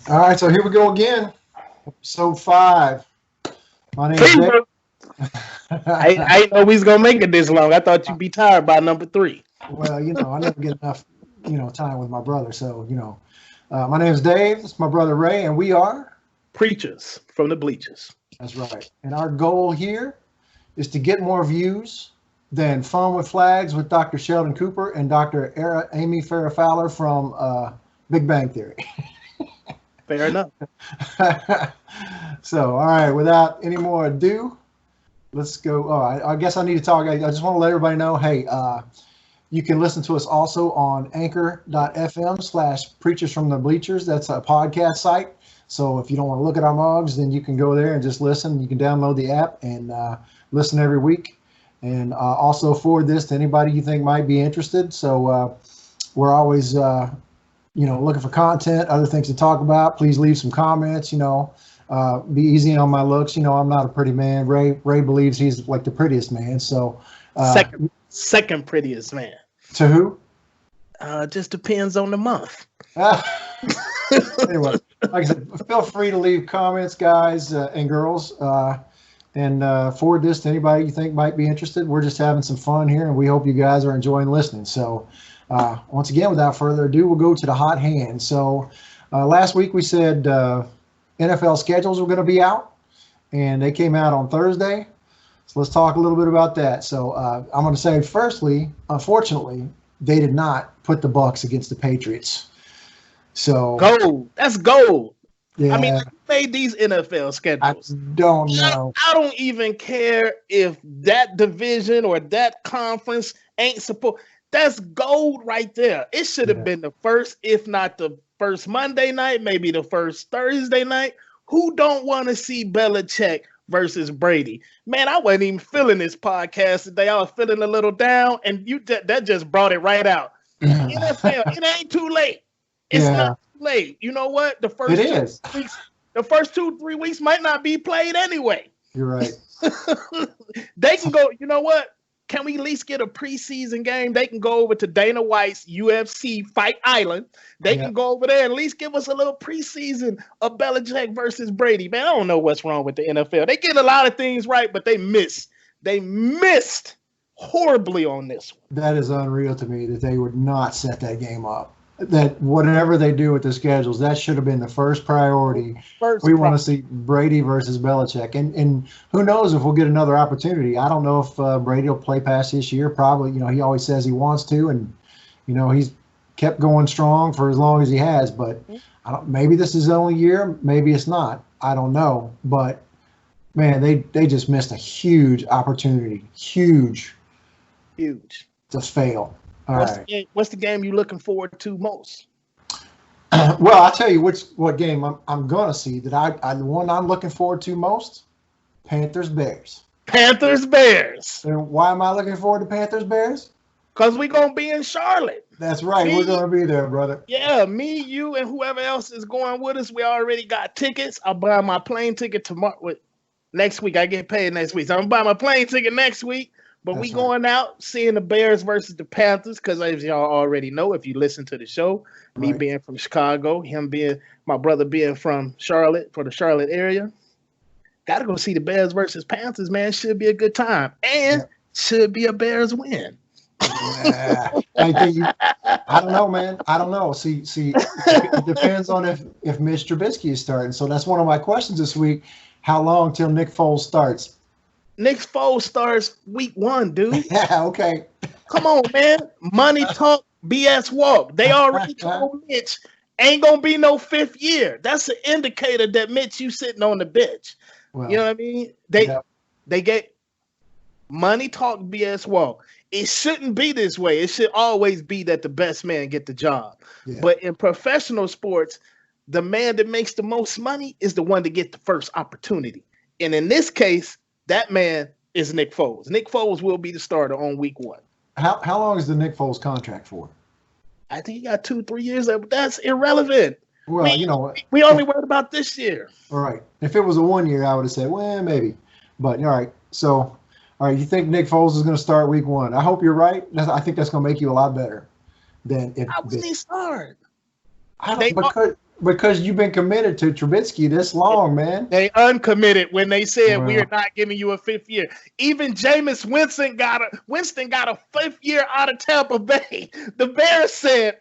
All right, so here we go again. Episode 5. My name is Dave. I didn't know we was gonna make it this long. I thought you'd be tired by number 3. Well, I never get enough, time with my brother. So, my name is Dave. It's my brother Ray, and we are Preachers from the Bleachers. That's right. And our goal here is to get more views than Fun with Flags with Dr. Sheldon Cooper and Dr. Amy Farrah Fowler from Big Bang Theory. Fair enough. So, all right, without any more ado, let's go. Oh, I guess I need to talk. I just want to let everybody know, hey, you can listen to us also on anchor.fm/preachers from the bleachers. That's a podcast site. So if you don't want to look at our mugs, then you can go there and just listen. You can download the app and listen every week. And also forward this to anybody you think might be interested. So we're always, looking for content, other things to talk about. Please leave some comments, be easy on my looks. I'm not a pretty man. Ray believes he's like the prettiest man. So second prettiest man. To who? Just depends on the month. Anyway, like I said, feel free to leave comments, guys and girls, and forward this to anybody you think might be interested. We're just having some fun here, and we hope you guys are enjoying listening. So once again, without further ado, we'll go to the hot hand. So last week we said NFL schedules were going to be out, and they came out on Thursday. So let's talk a little bit about that. So I'm going to say, firstly, unfortunately, they did not put the Bucs against the Patriots. So gold. That's gold. Yeah. I mean, who made these NFL schedules? I don't know. I don't even care if that division or that conference ain't supposed. That's gold right there. It should have been the first, if not the first Monday night, maybe the first Thursday night. Who don't want to see Belichick versus Brady? Man, I wasn't even feeling this podcast today. I was feeling a little down, and that just brought it right out. NFL, it ain't too late. It's not too late. You know what? The first 2-3 weeks might not be played anyway. You're right. They can go, you know what? Can we at least get a preseason game? They can go over to Dana White's UFC Fight Island. They can go over there and at least give us a little preseason of Belichick versus Brady. Man, I don't know what's wrong with the NFL. They get a lot of things right, but they missed. They missed horribly on this one. That is unreal to me that they would not set that game up. That whatever they do with the schedules, that should have been the first priority. We want to see Brady versus Belichick. And who knows if we'll get another opportunity. I don't know if Brady will play past this year. Probably, he always says he wants to. And, he's kept going strong for as long as he has. But maybe this is the only year. Maybe it's not. I don't know. But, man, they just missed a huge opportunity. Huge. To fail. What's the game you're looking forward to most? Well, I'll tell you what game I'm going to see. The one I'm looking forward to most, Panthers-Bears. Panthers-Bears. And why am I looking forward to Panthers-Bears? Because we're going to be in Charlotte. That's right. We're going to be there, brother. Yeah, me, you, and whoever else is going with us. We already got tickets. I'll buy my plane ticket tomorrow. Next week. I get paid next week. So I'm going to buy my plane ticket next week. But we going out seeing the Bears versus the Panthers because, as y'all already know, if you listen to the show, me being from Chicago, my brother being from Charlotte, for the Charlotte area, got to go see the Bears versus Panthers, man. Should be a good time. And should be a Bears win. I don't know, man. I don't know. See, it depends on if Mitch Trubisky is starting. So that's one of my questions this week. How long till Nick Foles starts? Nick Foles starts week 1, dude. Yeah, okay. Come on, man. Money talk, BS walk. They already told Mitch ain't going to be no 5th year. That's an indicator that Mitch, you sitting on the bench. Well, you know what I mean? They get money talk, BS walk. It shouldn't be this way. It should always be that the best man get the job. Yeah. But in professional sports, the man that makes the most money is the one to get the first opportunity. And in this case, that man is Nick Foles. Nick Foles will be the starter on week 1. How long is the Nick Foles contract for? I think he got 2-3 years. That's irrelevant. Well, we only worried about this year. All right. If it was a 1 year, I would have said, well, maybe. But all right. So, all right. You think Nick Foles is going to start week 1? I hope you're right. I think that's going to make you a lot better than if. How would he start? Because you've been committed to Trubisky this long, man. They uncommitted when they said we're not giving you a 5th year. Even Jameis Winston got a 5th year out of Tampa Bay. The Bears said,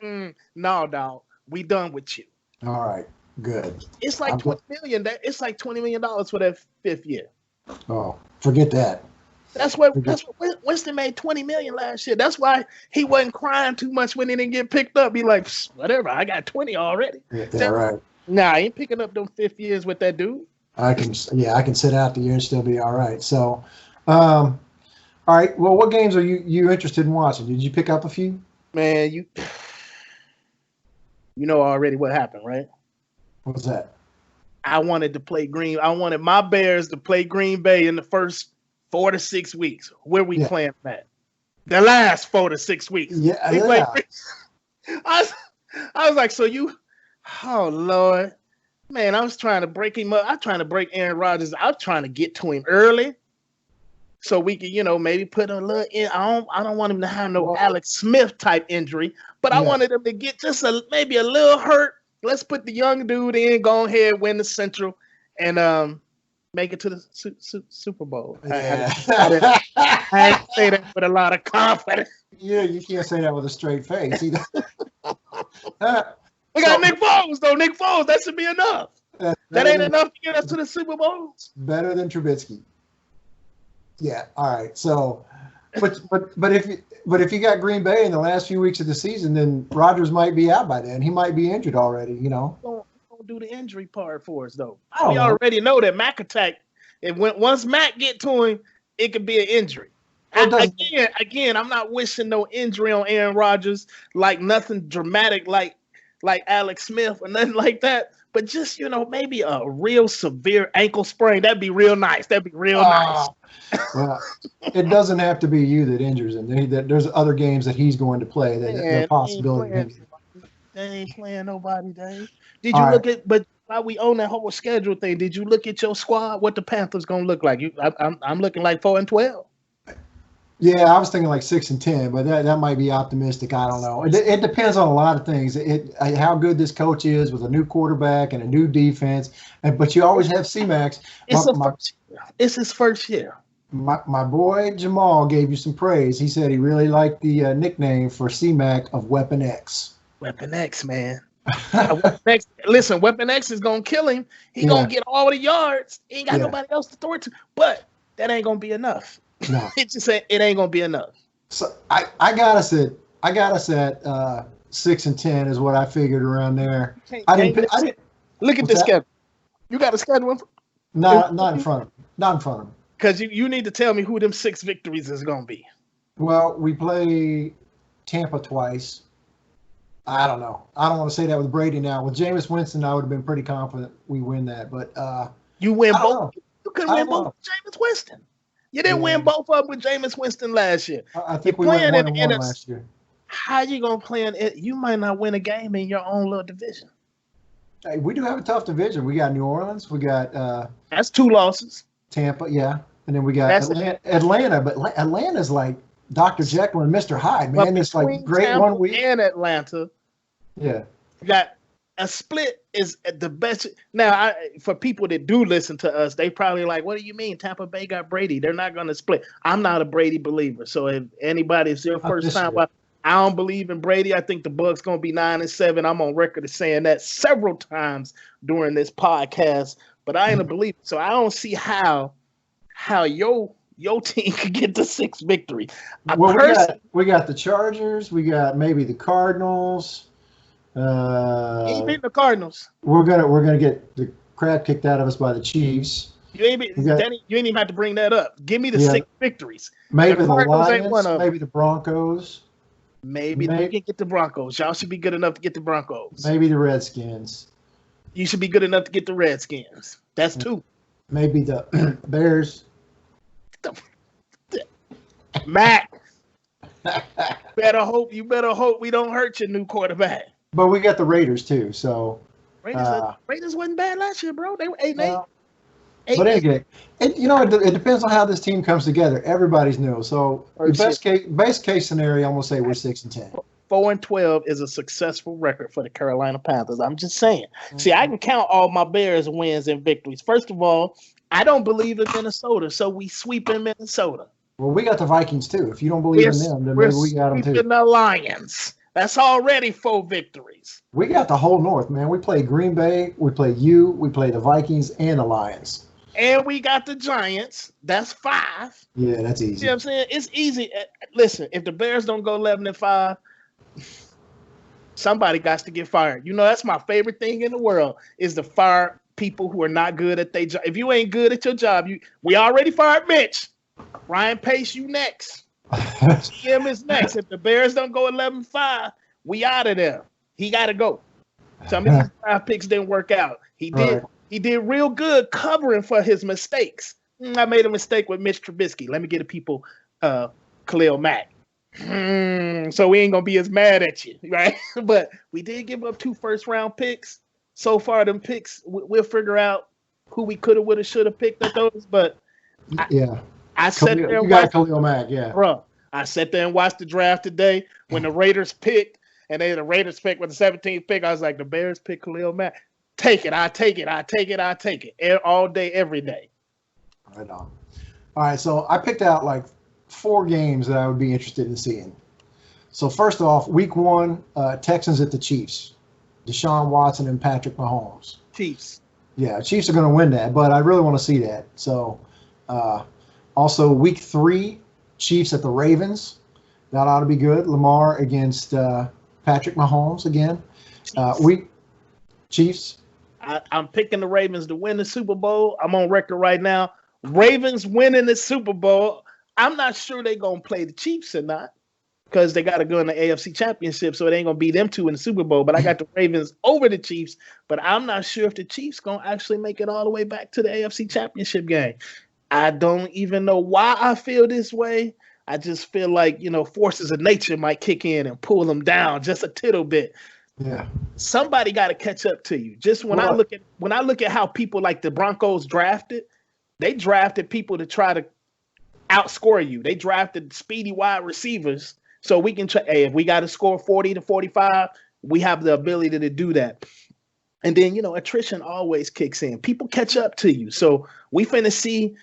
"No, dog, we done with you." All right, good. It's like $20 million. It's like $20 million for that 5th year. Oh, forget that. That's what Winston made $20 million last year. That's why he wasn't crying too much when he didn't get picked up. Be like, whatever, I got 20 already. Yeah, right. Nah, I ain't picking up them 5th years with that dude. I can sit out the year and still be all right. So, all right. Well, what games are you interested in watching? Did you pick up a few? Man, you know already what happened, right? What was that? I wanted my Bears to play Green Bay in the first 4 to 6 weeks. Where we playing that? The last 4 to 6 weeks. Yeah. I was like, oh Lord, man, I was trying to break him up. I'm trying to break Aaron Rodgers. I'm trying to get to him early, so we could, maybe put a little in. I don't want him to have no Alex Smith type injury, but I wanted him to get just maybe a little hurt. Let's put the young dude in. Go ahead, win the Central, and make it to the Super Bowl. Yeah. I say that with a lot of confidence. Yeah, you can't say that with a straight face either. We got Nick Foles, though. Nick Foles, that should be enough. That ain't enough to get us to the Super Bowl. Better than Trubisky. Yeah. All right. So, but if you got Green Bay in the last few weeks of the season, then Rodgers might be out by then. He might be injured already. Don't do the injury part for us though. We already know that Mac attack. Once Mac get to him, it could be an injury. Again, I'm not wishing no injury on Aaron Rodgers, like nothing dramatic, like Alex Smith or nothing like that. But just maybe a real severe ankle sprain. That'd be real nice. Nice. Well, it doesn't have to be you that injures him. There's other games that he's going to play. The possibility. They ain't playing nobody, Dave. Did you look at? But while we own that whole schedule thing, did you look at your squad? What the Panthers gonna look like? I'm looking like 4-12. Yeah, I was thinking like 6-10, but that might be optimistic. I don't know. It depends on a lot of things. How good this coach is with a new quarterback and a new defense. But you always have C-Max. It's his first year. My boy Jamal gave you some praise. He said he really liked the nickname for C-Mac of Weapon X. Weapon X, man. Listen, Weapon X is gonna kill him. He gonna get all the yards. He ain't got nobody else to throw it to. But that ain't gonna be enough. No. It ain't gonna be enough. So I got us at 6-10 is what I figured around there. I didn't look at the schedule. You got a schedule? Not in front of him. Not in front of him. Because you need to tell me who them 6 victories is gonna be. Well, we play Tampa twice. I don't know. I don't want to say that with Brady now. With Jameis Winston, I would have been pretty confident we win that. But you win both. You couldn't win both with Jameis Winston. You didn't win both of them with Jameis Winston last year. I think we went 1-1 last year. How you gonna play in it? You might not win a game in your own little division. Hey, we do have a tough division. We got New Orleans. We got that's 2 losses. Tampa, yeah, and then we got Atlanta. But Atlanta's like Dr. Jekyll and Mr. Hyde, man. It's like great Tampa 1 week. And Atlanta. Yeah. You got a split is the best. Now, for people that do listen to us, they probably like, what do you mean? Tampa Bay got Brady. They're not going to split. I'm not a Brady believer. So if anybody, it's their first time, I don't believe in Brady. I think the Bucs going to be 9-7. I'm on record as saying that several times during this podcast, but I ain't a believer. So I don't see how your team could get the 6th victory. Well, we got the Chargers. We got maybe the Cardinals. You ain't beating the Cardinals. We're gonna get the crap kicked out of us by the Chiefs. You ain't even have to bring that up. Give me the 6 victories. Maybe the Lions. Maybe the Broncos. Maybe you can get the Broncos. Y'all should be good enough to get the Broncos. Maybe the Redskins. You should be good enough to get the Redskins. That's 2. Maybe the Bears. Mac. You better hope we don't hurt your new quarterback. But we got the Raiders too, so Raiders wasn't bad last year, bro. They were 8-8. But anyway, it depends on how this team comes together. Everybody's new, so the best case scenario, I'm gonna say we're 6-10. 4-12 is a successful record for the Carolina Panthers. I'm just saying. See, I can count all my Bears wins and victories. First of all, I don't believe in Minnesota, so we sweep in Minnesota. Well, we got the Vikings too. If you don't believe in them, then maybe we got them too. We're sweeping the Lions. That's already 4 victories. We got the whole North, man. We play Green Bay, we play we play the Vikings and the Lions. And we got the Giants. That's 5. Yeah, that's easy. See what I'm saying? It's easy. Listen, if the Bears don't go 11-5, somebody got to get fired. You know, that's my favorite thing in the world is to fire people who are not good at their job. If you ain't good at your job, we already fired Mitch. Ryan Pace, you next. Jim is next. If the Bears don't go 11-5, we out of there. He got to go. Some of these draft picks didn't work out. He did. Right. He did real good covering for his mistakes. I made a mistake with Mitch Trubisky. Let me get the people Khalil Mack. So we ain't going to be as mad at you, right? But we did give up 2 first-round picks. So far, them picks, we'll figure out who we could have, would have, should have picked at those. But I sat there and watched Khalil Mack, yeah. Bro, I sat there and watched the draft today when the Raiders picked, and the Raiders picked with the 17th pick. I was like, the Bears pick Khalil Mack. Take it. I take it. All day, every day. Right on. All right, so I picked out like 4 games that I would be interested in seeing. So first off, week 1, Texans at the Chiefs. Deshaun Watson and Patrick Mahomes. Chiefs. Yeah, Chiefs are going to win that, but I really want to see that. So also week 3, Chiefs at the Ravens. That ought to be good. Lamar against Patrick Mahomes again. Chiefs. I'm picking the Ravens to win the Super Bowl. I'm on record right now. Ravens winning the Super Bowl. I'm not sure they're going to play the Chiefs or not because they got to go in the AFC Championship, so it ain't going to be them 2 in the Super Bowl. But I got the Ravens over the Chiefs, but I'm not sure if the Chiefs going to actually make it all the way back to the AFC Championship game. I don't even know why I feel this way. I just feel like, forces of nature might kick in and pull them down just a tittle bit. Yeah. Somebody got to catch up to you. Just when I look at how people like the Broncos drafted, they drafted people to try to outscore you. They drafted speedy wide receivers so we can try. Hey, if we got to score 40 to 45, we have the ability to do that. And then, attrition always kicks in. People catch up to you. So we finna see,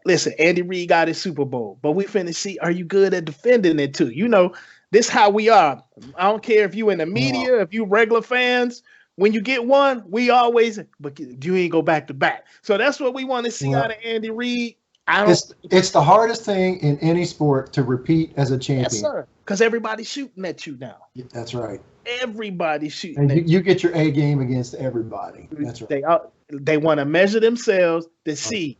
listen, Andy Reid got his Super Bowl, but we finna see, are you good at defending it too? This how we are. I don't care if you in the media, if you regular fans, when you get one, we always, but you ain't go back to back. So that's what we want to see out of Andy Reid. It's the hardest thing in any sport to repeat as a champion. Yes, sir. Because everybody's shooting at you now. That's right. Everybody's shooting at you. You get your A game against everybody. That's right. They want to measure themselves to see,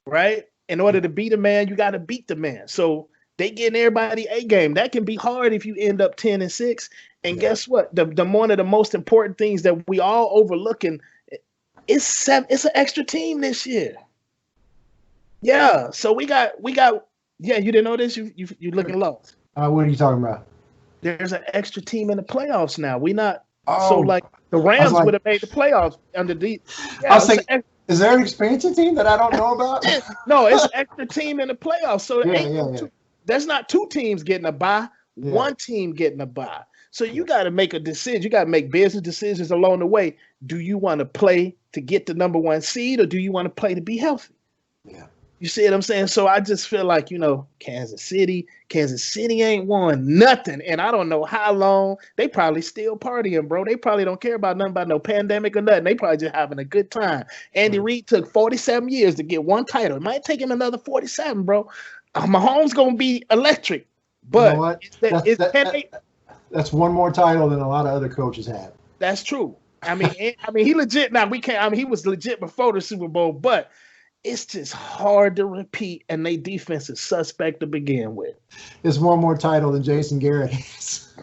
right? In order to beat a man, you got to beat the man. So they getting everybody A game. That can be hard if you end up 10-6. And guess what? One of the most important things that we all overlooking, it's an extra team this year. Yeah. So we got. Yeah, you didn't know this? You looking lost. What are you talking about? There's an extra team in the playoffs now. We not so like the Rams would have made the playoffs under the. Yeah, I was thinking, is there an expansion team that I don't know about? No, it's an extra team in the playoffs. So there's not 2 teams getting a bye, 1 team getting a bye. So you got to make a decision. You got to make business decisions along the way. Do you want to play to get the number 1 seed, or do you want to play to be healthy? Yeah. You see what I'm saying? So I just feel like, Kansas City ain't won nothing. And I don't know how long. They probably still partying, bro. They probably don't care about nothing about no pandemic or nothing. They probably just having a good time. Andy Reid took 47 years to get 1 title. It might take him another 47, bro. Mahomes going to be electric. But you know what? That's 1 more title than a lot of other coaches have. That's true. I mean, he legit. Now we can't. I mean, he was legit before the Super Bowl, but it's just hard to repeat, and their defense is suspect to begin with. It's 1 more title than Jason Garrett has.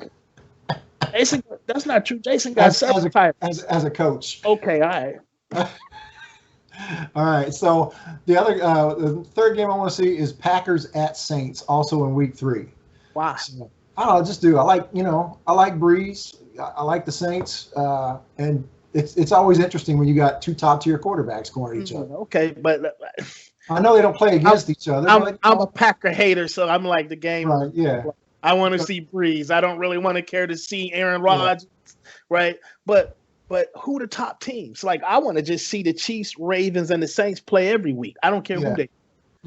Jason, that's not true. Jason got several titles as a coach. Okay, all right. All right. So the third game I want to see is Packers at Saints, also in week 3. Wow. So, I don't know. I like Breeze. I like the Saints, and it's always interesting when you got 2 top-tier quarterbacks going at each other. Okay, but I know they don't play against each other. I'm a Packer hater, so I'm like the game. Right, yeah. I want to see Breeze. I don't really want to care to see Aaron Rodgers, right? But who the top teams? Like, I want to just see the Chiefs, Ravens, and the Saints play every week. I don't care who they,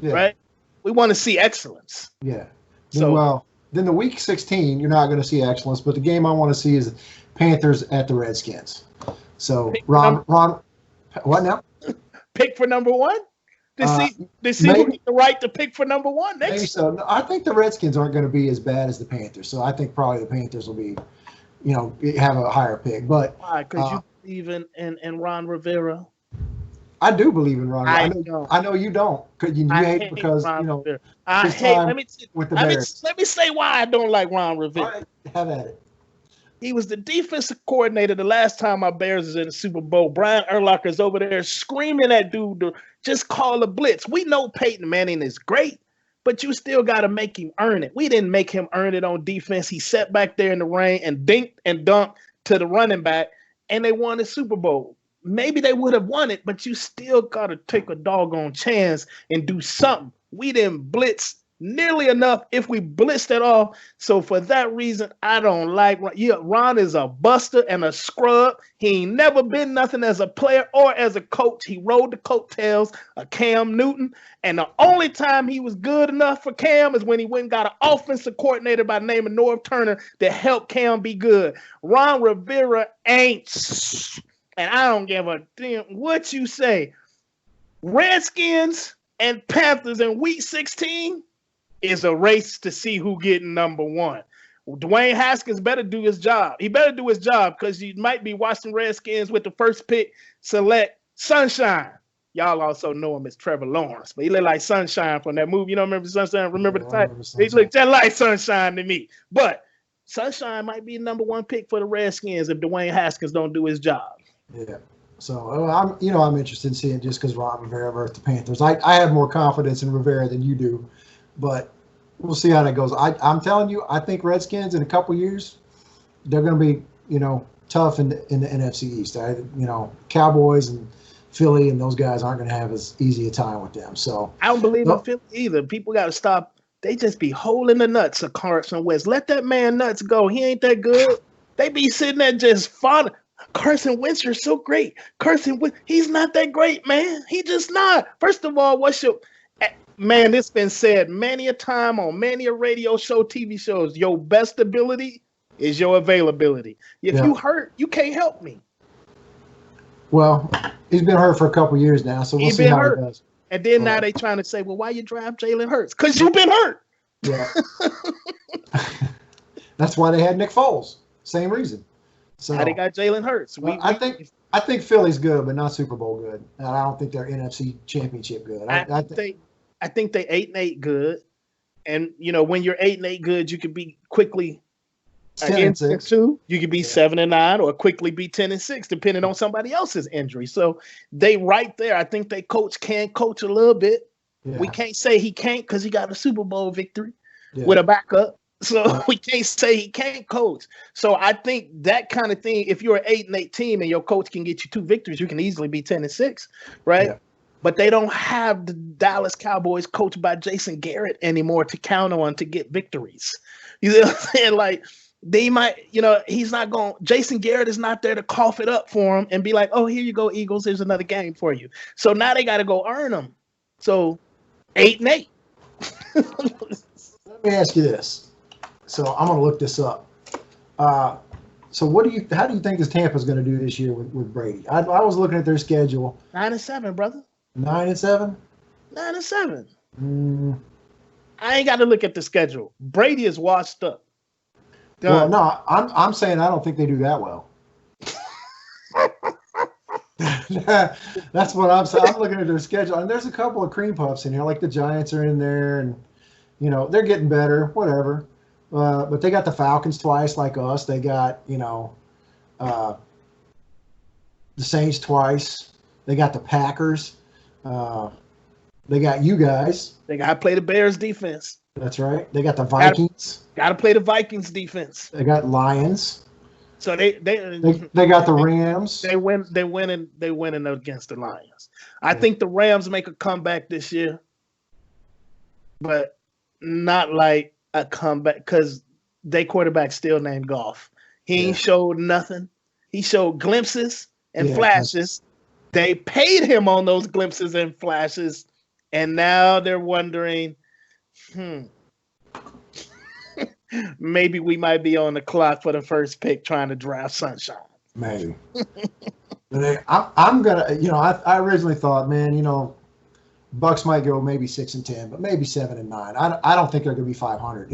right? We want to see excellence. Yeah. So, well, then the week 16, you're not going to see excellence, but the game I want to see is Panthers at the Redskins. So, Ron, what now? Pick for number one? To see who get the right to pick for number one next. Maybe so. No, I think the Redskins aren't going to be as bad as the Panthers, so I think probably the Panthers will be, have a higher pick. But why? Because you believe in Ron Rivera. I do believe in Ron. I know you don't. Because you hate it because Rivera. I hate. Let me say why I don't like Ron Rivera. All right, have at it. He was the defensive coordinator the last time my Bears was in the Super Bowl. Brian Urlacher's over there screaming at dude to just call a blitz. We know Peyton Manning is great, but you still got to make him earn it. We didn't make him earn it on defense. He sat back there in the rain and dinked and dunked to the running back, and they won the Super Bowl. Maybe they would have won it, but you still got to take a doggone chance and do something. We didn't blitz nearly enough if we blitzed at all. So for that reason, I don't like Ron. Yeah, Ron is a buster and a scrub. He ain't never been nothing as a player or as a coach. He rode the coattails of Cam Newton. And the only time he was good enough for Cam is when he went and got an offensive coordinator by the name of Norv Turner that helped Cam be good. Ron Rivera ain't. And I don't give a damn what you say. Redskins and Panthers in week 16 is a race to see who getting number one. Dwayne Haskins better do his job. He better do his job because you might be watching Redskins with the first pick select Sunshine. Y'all also know him as Trevor Lawrence, but he look like Sunshine from that movie. You don't remember Sunshine? Remember the title? He looked just like Sunshine to me. But Sunshine might be the number one pick for the Redskins if Dwayne Haskins don't do his job. Yeah. So I'm interested in seeing just because Ron Rivera versus the Panthers. I have more confidence in Rivera than you do, but we'll see how that goes. I'm telling you, I think Redskins in a couple years, they're going to be tough in the NFC East. Cowboys and Philly and those guys aren't going to have as easy a time with them. So I don't believe in Philly either. People got to stop. They just be holding the nuts of Carson Wentz. Let that man nuts go. He ain't that good. They be sitting there just fun. Carson Wentz, you're so great. Carson Wentz, he's not that great, man. He just not. First of all, man, it's been said many a time on many a radio show, TV shows, your best ability is your availability. If you hurt, you can't help me. Well, he's been hurt for a couple years now, so we'll see how he does. And then now they trying to say, well, why you draft Jalen Hurts? Because you've been hurt. Yeah. That's why they had Nick Foles. Same reason. So how they got Jalen Hurts? I think Philly's good, but not Super Bowl good. And I don't think they're NFC Championship good. I think they 8-8 good. And when you're 8-8 good, you could be quickly 10-2. You could be 7-9, or quickly be 10-6, depending on somebody else's injury. So they right there. I think they can coach a little bit. Yeah. We can't say he can't because he got a Super Bowl victory with a backup. So we can't say he can't coach. So I think that kind of thing, if you're an 8-8 team and your coach can get you 2 victories, you can easily be 10-6, right? Yeah. But they don't have the Dallas Cowboys coached by Jason Garrett anymore to count on to get victories. You know what I'm saying? Like, they might, he's not going, Jason Garrett is not there to cough it up for him and be like, oh, here you go, Eagles, here's another game for you. So now they got to go earn them. So 8-8. Let me ask you this. So I'm going to look this up. So how do you think this Tampa's going to do this year with Brady? I was looking at their schedule. 9-7, brother. 9-7? 9-7. I ain't got to look at the schedule. Brady is washed up. Done. Well, no, I'm saying I don't think they do that well. That's what I'm saying. I'm looking at their schedule, and there's a couple of cream puffs in here, like the Giants are in there, and they're getting better, whatever. But they got the Falcons twice, like us. They got the Saints twice. They got the Packers. They got you guys. They got to play the Bears defense. That's right. They got the Vikings. Got to play the Vikings defense. They got Lions. So they got the Rams. They winning against the Lions. I think the Rams make a comeback this year, but not like a comeback because They quarterback still named Goff. He ain't showed nothing. He showed glimpses and flashes. They paid him on those glimpses and flashes, and now they're wondering, maybe we might be on the clock for the first pick trying to draft Sunshine. Maybe. But I'm gonna, I originally thought, man, Bucks might go maybe 6-10, but maybe 7-9. I don't think they're gonna be 500.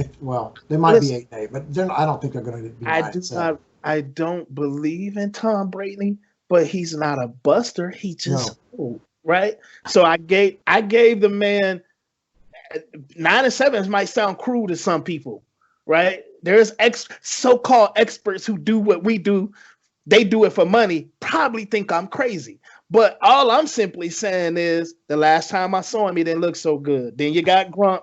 They might be 8-8, but I don't think they're gonna be 9-7. I don't believe in Tom Brady, but he's not a buster. He just right. So I gave the man 9-7 might sound cruel to some people, right? There's so-called experts who do what we do. They do it for money, probably think I'm crazy. But all I'm simply saying is the last time I saw him, he didn't look so good. Then you got Grunt.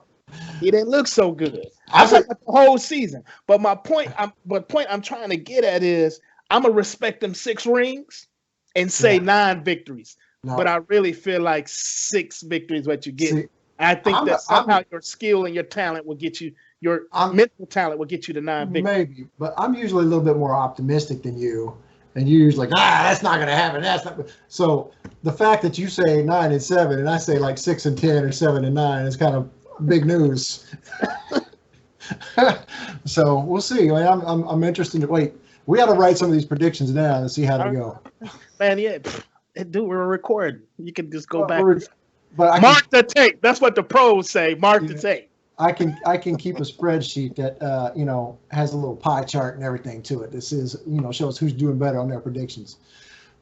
He didn't look so good. I said the whole season. But my point I'm trying to get at is I'm going to respect them 6 rings and say 9 victories. No. But I really feel like 6 victories what you get. I think that somehow your skill and your talent will get you, your mental talent will get you to 9 victories. Maybe, but I'm usually a little bit more optimistic than you. And you're usually like, that's not going to happen. That's not. So the fact that you say 9-7 and I say like 6-10 or 7-9 is kind of big news. So we'll see. I mean, I'm interested. Wait, we got to write some of these predictions down and see how they go. Man, dude, we're recording. You can just go back. But mark the tape. That's what the pros say. Mark the tape. I can keep a spreadsheet that has a little pie chart and everything to it. This is shows who's doing better on their predictions.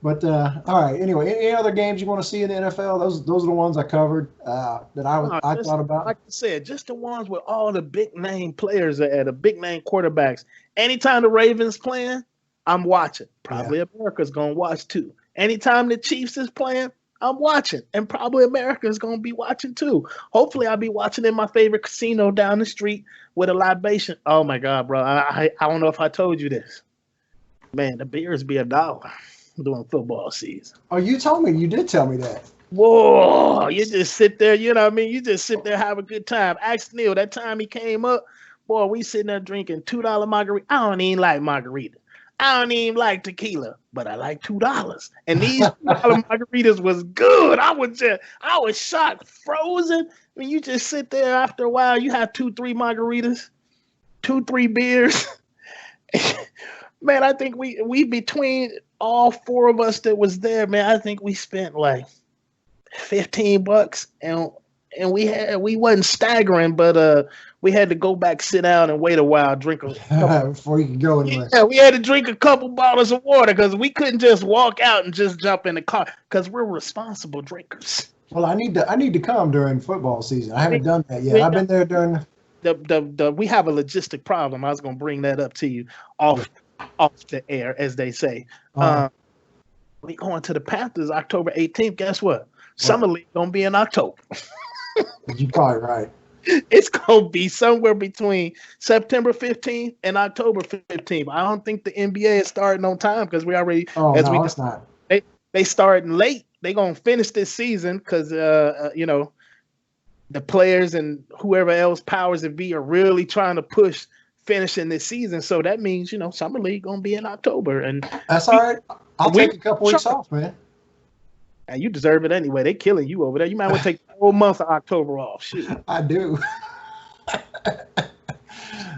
But all right. Anyway, any other games you want to see in the NFL? Those are the ones I covered that I thought about. Like I said, just the ones with all the big name players at the big name quarterbacks. Anytime the Ravens playing, I'm watching. Probably America's gonna watch too. Anytime the Chiefs is playing, I'm watching, and probably America is going to be watching too. Hopefully, I'll be watching in my favorite casino down the street with a libation. Oh my God, bro! I don't know if I told you this, man. The beers be $1 during football season. Oh, you did tell me that. Whoa! You just sit there, you know what I mean? You just sit there, have a good time. Ask Neil that time he came up, boy. We sitting there drinking $2 margarita. I don't even like margarita. I don't even like tequila, but I like $2. And these $2 margaritas was good. I was shocked, frozen. I mean, you just sit there after a while, you have 2-3 margaritas, 2-3 beers. Man, I think we between all 4 of us that was there, man, I think we spent like $15 and we wasn't staggering, but we had to go back, sit down, and wait a while, drink a couple. Before you could go anywhere. Yeah, we had to drink a couple bottles of water because we couldn't just walk out and just jump in the car because we're responsible drinkers. Well, I need to come during football season. I haven't done that yet. I've been there during we have a logistic problem. I was going to bring that up to you off the air, as they say. We going to the Panthers October 18th. Guess what? Summer League gonna be in October. You're probably right. It's going to be somewhere between September 15th and October 15th. I don't think the NBA is starting on time because we already. It's not. They starting late. They're going to finish this season because, the players and whoever else powers that be are really trying to push finishing this season. So that means, Summer League going to be in October. And that's all right. I'll take a couple weeks off, man. And you deserve it anyway. They killing you over there. You might want to take the whole month of October off. Shoot. I do.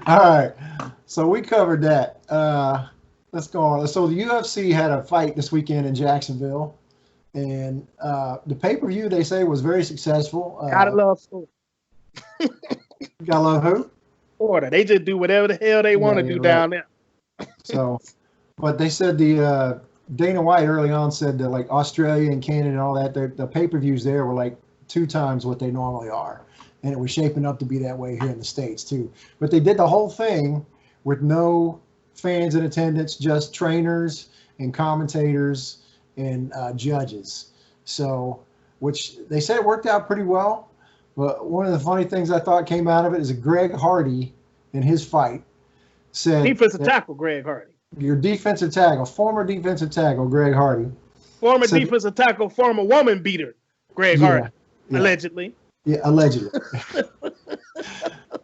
All right. So we covered that. Let's go on. So the UFC had a fight this weekend in Jacksonville. And the pay-per-view, they say, was very successful. Gotta love Florida. Gotta love who? Florida. They just do whatever the hell they want to do down there. So, but they said Dana White early on said that like Australia and Canada and all that, the pay-per-views there were like 2 times what they normally are. And it was shaping up to be that way here in the States too. But they did the whole thing with no fans in attendance, just trainers and commentators and judges. So, which they said it worked out pretty well. But one of the funny things I thought came out of it is that Greg Hardy in his fight said defensive tackle Greg Hardy. Your defensive tackle, former defensive tackle, Greg Hardy. Former defensive tackle, former woman beater, Greg Hardy, allegedly. Yeah, allegedly.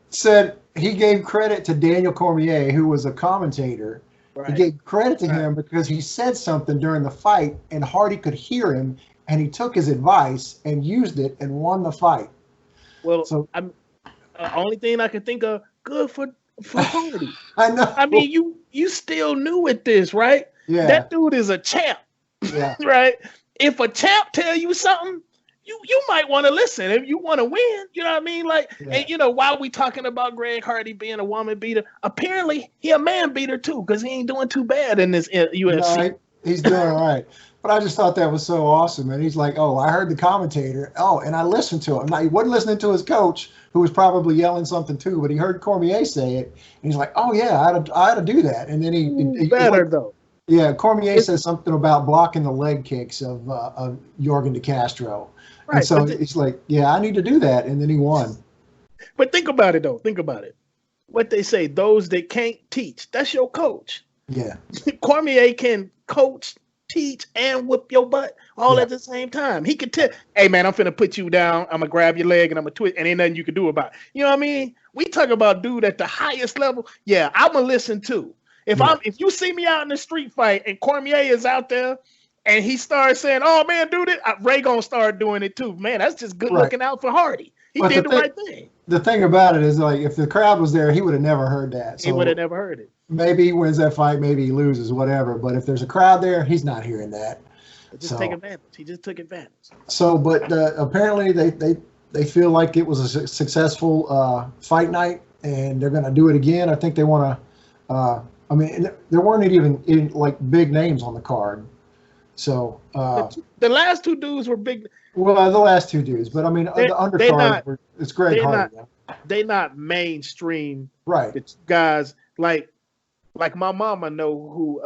said he gave credit to Daniel Cormier, who was a commentator. Right. He gave credit to him because he said something during the fight, and Hardy could hear him, and he took his advice and used it and won the fight. Well, so I'm only thing I can think of, good for Hardy. I know. I mean, you still new at this, right? Yeah. That dude is a champ. Yeah. Right? If a champ tell you something, you might want to listen if you want to win. You know what I mean? Like, and while we talking about Greg Hardy being a woman beater, apparently he a man beater too, because he ain't doing too bad in this UFC. No, he's doing all right. But I just thought that was so awesome. And he's like, oh, I heard the commentator. Oh, and I listened to him. Now, he wasn't listening to his coach, who was probably yelling something too, but he heard Cormier say it. And he's like, oh, yeah, I ought to do that. And then he though. Yeah, Cormier says something about blocking the leg kicks of Yorgan De Castro. Right, and so he's like, yeah, I need to do that. And then he won. But think about it, though. Think about it. What they say, those that can't teach, that's your coach. Yeah. Cormier can coach, teach, and whip your butt all at the same time. He could tell, hey, man, I'm finna put you down. I'm going to grab your leg and I'm going to twist, and ain't nothing you can do about it. You know what I mean? We talk about dude at the highest level. Yeah, I'm going to listen too. If you see me out in the street fight and Cormier is out there and he starts saying, oh, man, dude, Ray going to start doing it too. Man, that's just good looking out for Hardy. He did the right thing. The thing about it is, like, if the crowd was there, he would have never heard that. So he would have never heard it. Maybe he wins that fight, maybe he loses, whatever. But if there's a crowd there, he's not hearing that. Take advantage. He just took advantage. So, but apparently they feel like it was a successful fight night, and they're going to do it again. I think they want to. I mean, there weren't even like big names on the card. So the last two dudes were big. Well, the last two dudes, but I mean, the undercard, it's Greg Hardy. They not mainstream, right? It's guys like my mama know who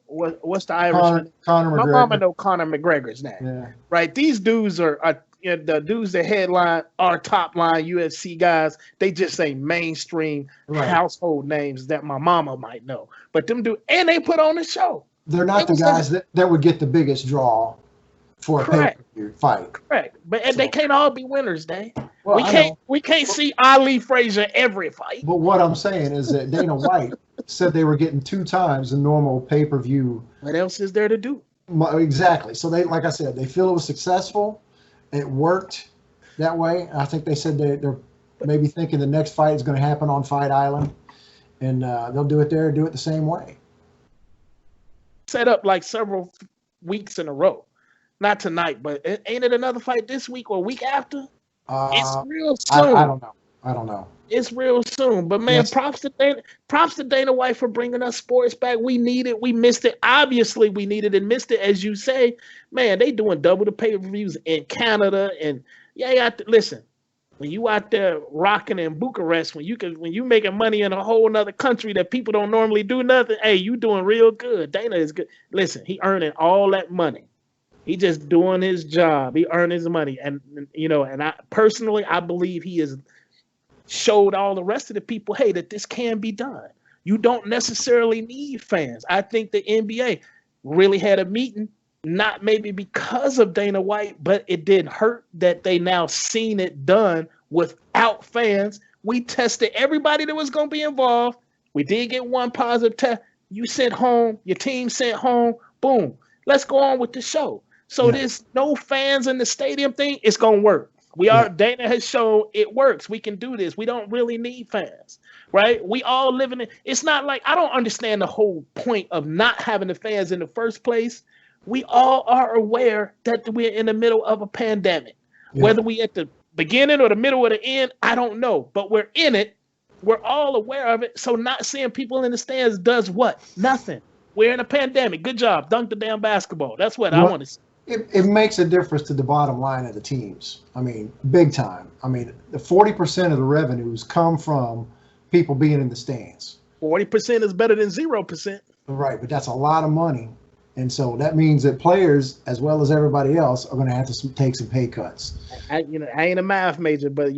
what's the Irishman? Conor McGregor. My mama know Conor McGregor's name. Yeah. Right. These dudes are the dudes that headline are top line UFC guys. They just ain't mainstream household names that my mama might know. But them do, and they put on the show. They're not the guys that would get the biggest draw for a pay-per-view fight. Correct. But they can't all be winners, Dave. Well, we can't see Ali Frazier every fight. But what I'm saying is that Dana White said they were getting 2 times the normal pay-per-view. What else is there to do? Exactly. So they, like I said, they feel it was successful. It worked that way. I think they said they're maybe thinking the next fight is going to happen on Fight Island, and they'll do it there, do it the same way. Set up like several weeks in a row. Not tonight, but ain't it another fight this week or week after? It's real soon. I don't know. It's real soon. But man, props to Dana White for bringing us sports back. We need it. We missed it. Obviously, we needed and missed it, as you say. Man, they doing double the pay-per-views in Canada, and listen. When you out there rocking in Bucharest, when you making money in a whole nother country that people don't normally do nothing, hey, you doing real good. Dana is good. Listen, he earning all that money. He just doing his job. He earned his money, and and I personally, I believe he has showed all the rest of the people, hey, that this can be done. You don't necessarily need fans. I think the NBA really had a meeting. Not maybe because of Dana White, but it didn't hurt that they now seen it done without fans. We tested everybody that was going to be involved. We did get one positive test. You sent home, your team sent home, boom. Let's go on with the show. So there's no fans in the stadium thing. It's going to work. Dana has shown it works. We can do this. We don't really need fans, right? We all live in it. It's not like, I don't understand the whole point of not having the fans in the first place. We all are aware that we're in the middle of a pandemic. Yeah. Whether we at the beginning or the middle or the end, I don't know. But we're in it. We're all aware of it. So not seeing people in the stands does what? Nothing. We're in a pandemic. Good job. Dunk the damn basketball. That's what I want to see. It makes a difference to the bottom line of the teams. I mean, big time. I mean, the 40% of the revenues come from people being in the stands. 40% is better than 0%. Right, but that's a lot of money. And so that means that players, as well as everybody else, are going to have to take some pay cuts. I ain't a math major, but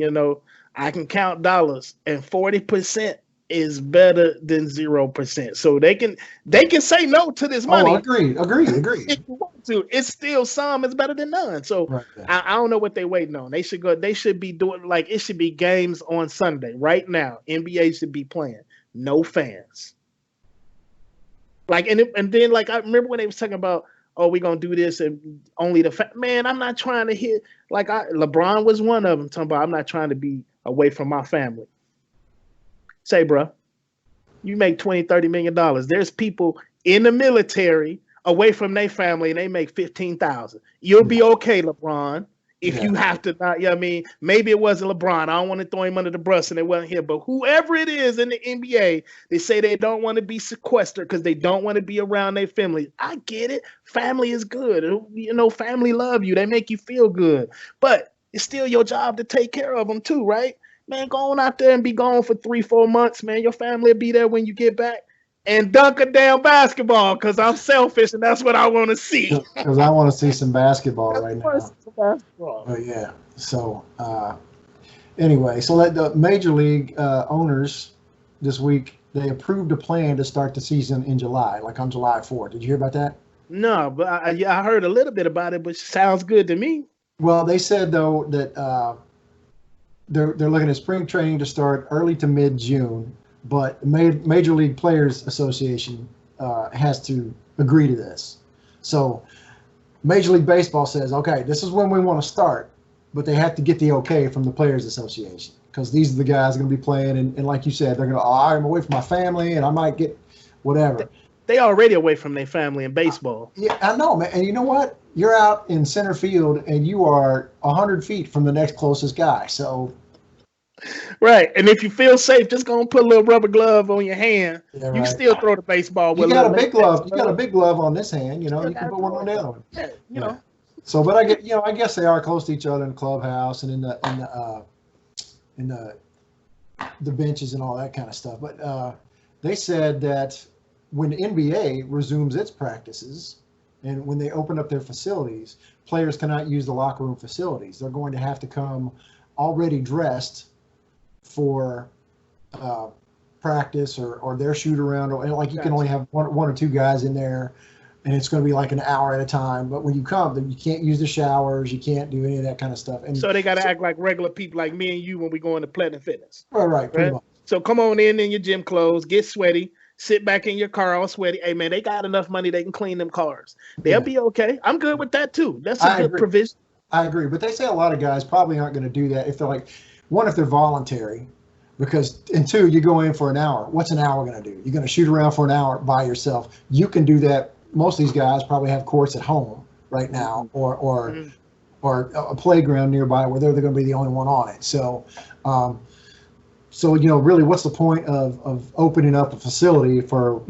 I can count dollars, and 40% is better than 0%. So they can say no to this money. Oh, agreed. to. It's still some. It's better than none. So Right. I don't know what they're waiting on. They should go. They should be doing like it should be games on Sunday right now. NBA should be playing. No fans. Like and then like I remember when they was talking about, oh, we're gonna do this and only the man. I'm not trying to hit like LeBron was one of them talking about. I'm not trying to be away from my family. Say, bro, you make $20-30 million. There's people in the military away from their family and they make 15,000. You'll be okay, LeBron. If you have to not, I mean, maybe it wasn't LeBron. I don't want to throw him under the bus and it wasn't here, but whoever it is in the NBA, they say they don't want to be sequestered because they don't want to be around their family. I get it. Family is good. You know, family love you. They make you feel good, but it's still your job to take care of them too, right? Man, go on out there and be gone for 3-4 months, man. Your family will be there when you get back. And dunk a damn basketball because I'm selfish and that's what I want to see. Because I want to see some basketball right now. Basketball. But yeah, so anyway, so that the major league owners this week, they approved a plan to start the season in July, like on July 4th. Did you hear about that? No, but I heard a little bit about it, but it sounds good to me. Well, they said though that they're looking at spring training to start early to mid-June. But Major League Players Association has to agree to this. So Major League Baseball says, okay, this is when we want to start, but they have to get the okay from the Players Association because these are the guys going to be playing. And like you said, they're going to, I'm away from my family and I might get whatever. They already away from their family in baseball. Yeah, I know, man. And you know what? You're out in center field and you are 100 feet from the next closest guy. So. Right, and if you feel safe, just gonna put a little rubber glove on your hand. Yeah, right. You can still throw the baseball. You got a big glove. You got a big glove on this hand. You know, you can put one on the other one. Yeah, you know. So, but I guess they are close to each other in the clubhouse and in the benches and all that kind of stuff. But they said that when the NBA resumes its practices and when they open up their facilities, players cannot use the locker room facilities. They're going to have to come already dressed for practice or their shoot around, or like you can only have one or two guys in there, and it's going to be like an hour at a time. But when you come, then you can't use the showers, you can't do any of that kind of stuff. And so they got to act like regular people, like me and you, when we go into Planet Fitness. Right. Pretty much. So come on in your gym clothes, get sweaty, sit back in your car all sweaty. Hey man, they got enough money they can clean them cars. They'll be okay. I'm good with that too. That's a good provision. I agree, but they say a lot of guys probably aren't going to do that if they're like, one, if they're voluntary, because, and two, you go in for an hour. What's an hour going to do? You're going to shoot around for an hour by yourself. You can do that. Most of these guys probably have courts at home right now, or a playground nearby where they're going to be the only one on it. So, really, what's the point of opening up a facility for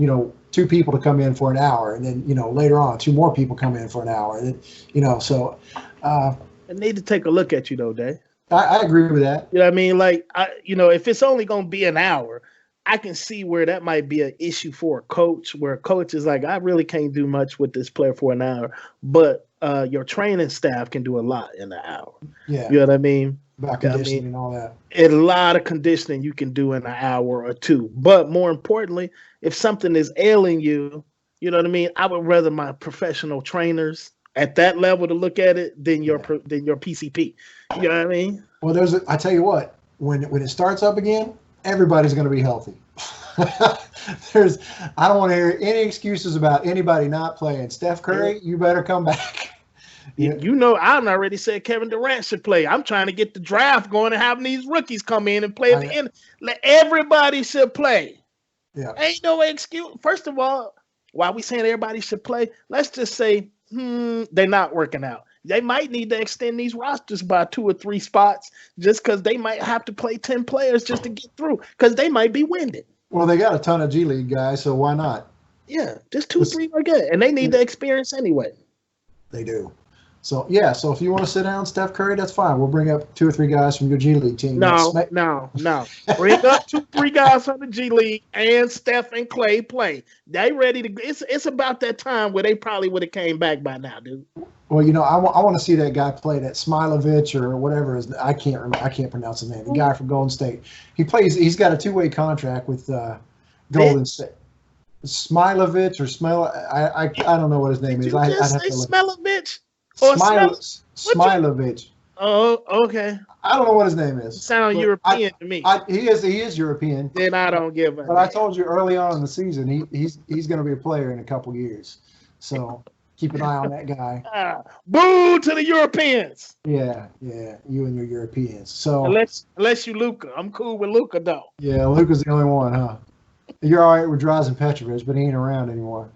two people to come in for an hour, and then later on 2 more people come in for an hour, and then so. I need to take a look at you though, Dave. I agree with that. You know what I mean? Like, if it's only going to be an hour, I can see where that might be an issue for a coach, where a coach is like, I really can't do much with this player for an hour, but your training staff can do a lot in an hour. Yeah. You know what I mean? About conditioning and all that. A lot of conditioning you can do in an hour or 2. But more importantly, if something is ailing you, you know what I mean? I would rather my professional trainers at that level to look at it than your PCP. You know what I mean? Well, I tell you what, when it starts up again, everybody's going to be healthy. I don't want to hear any excuses about anybody not playing. Steph Curry, you better come back. I already said Kevin Durant should play. I'm trying to get the draft going and having these rookies come in and play at the end. Everybody should play. Yeah. Ain't no excuse. First of all, while we saying everybody should play, let's just say they're not working out. They might need to extend these rosters by 2 or 3 spots just because they might have to play 10 players just to get through because they might be winded. Well, they got a ton of G League guys, so why not? Yeah, just 2 or 3 are good, and they need the experience anyway. They do. So, so if you want to sit down Steph Curry, that's fine. We'll bring up 2 or 3 guys from your G League team. No. Bring up 2 or 3 guys from the G League and Steph and Clay play. They ready to – it's about that time where they probably would have came back by now, dude. Well, I want to see that guy play, that Smilovich or whatever his I can't pronounce his name. The guy from Golden State. He's got a 2-way contract with Golden State. Smilovich or I don't know what his name is. I'd have say to look. Smilovich or Smilovich. Oh, okay. I don't know what his name is. Sound European to me. He is European. Then I don't give a. But I told you early on in the season he's going to be a player in a couple years. So keep an eye on that guy. Boo to the Europeans. Yeah, you and your Europeans. So unless you Luka, I'm cool with Luka though. Yeah, Luka's the only one, huh? You're all right with Drazen Petrovic, but he ain't around anymore.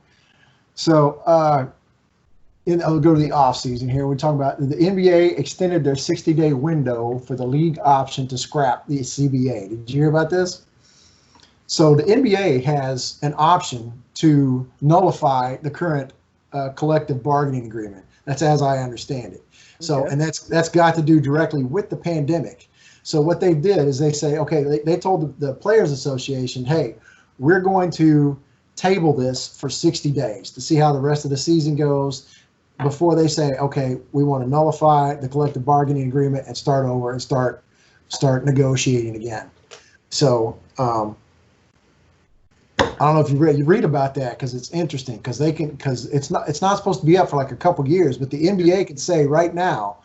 So I'll go to the offseason here. We're talking about the NBA extended their 60-day window for the league option to scrap the CBA. Did you hear about this? So the NBA has an option to nullify the current collective bargaining agreement. That's as I understand it. So, okay. And that's got to do directly with the pandemic. So what they did is they say, okay, they told the Players Association, hey, we're going to table this for 60 days to see how the rest of the season goes before they say, okay, we want to nullify the collective bargaining agreement and start over and start negotiating again. So I don't know if you read about that because it's interesting because it's not supposed to be up for like a couple years, but the NBA can say right now,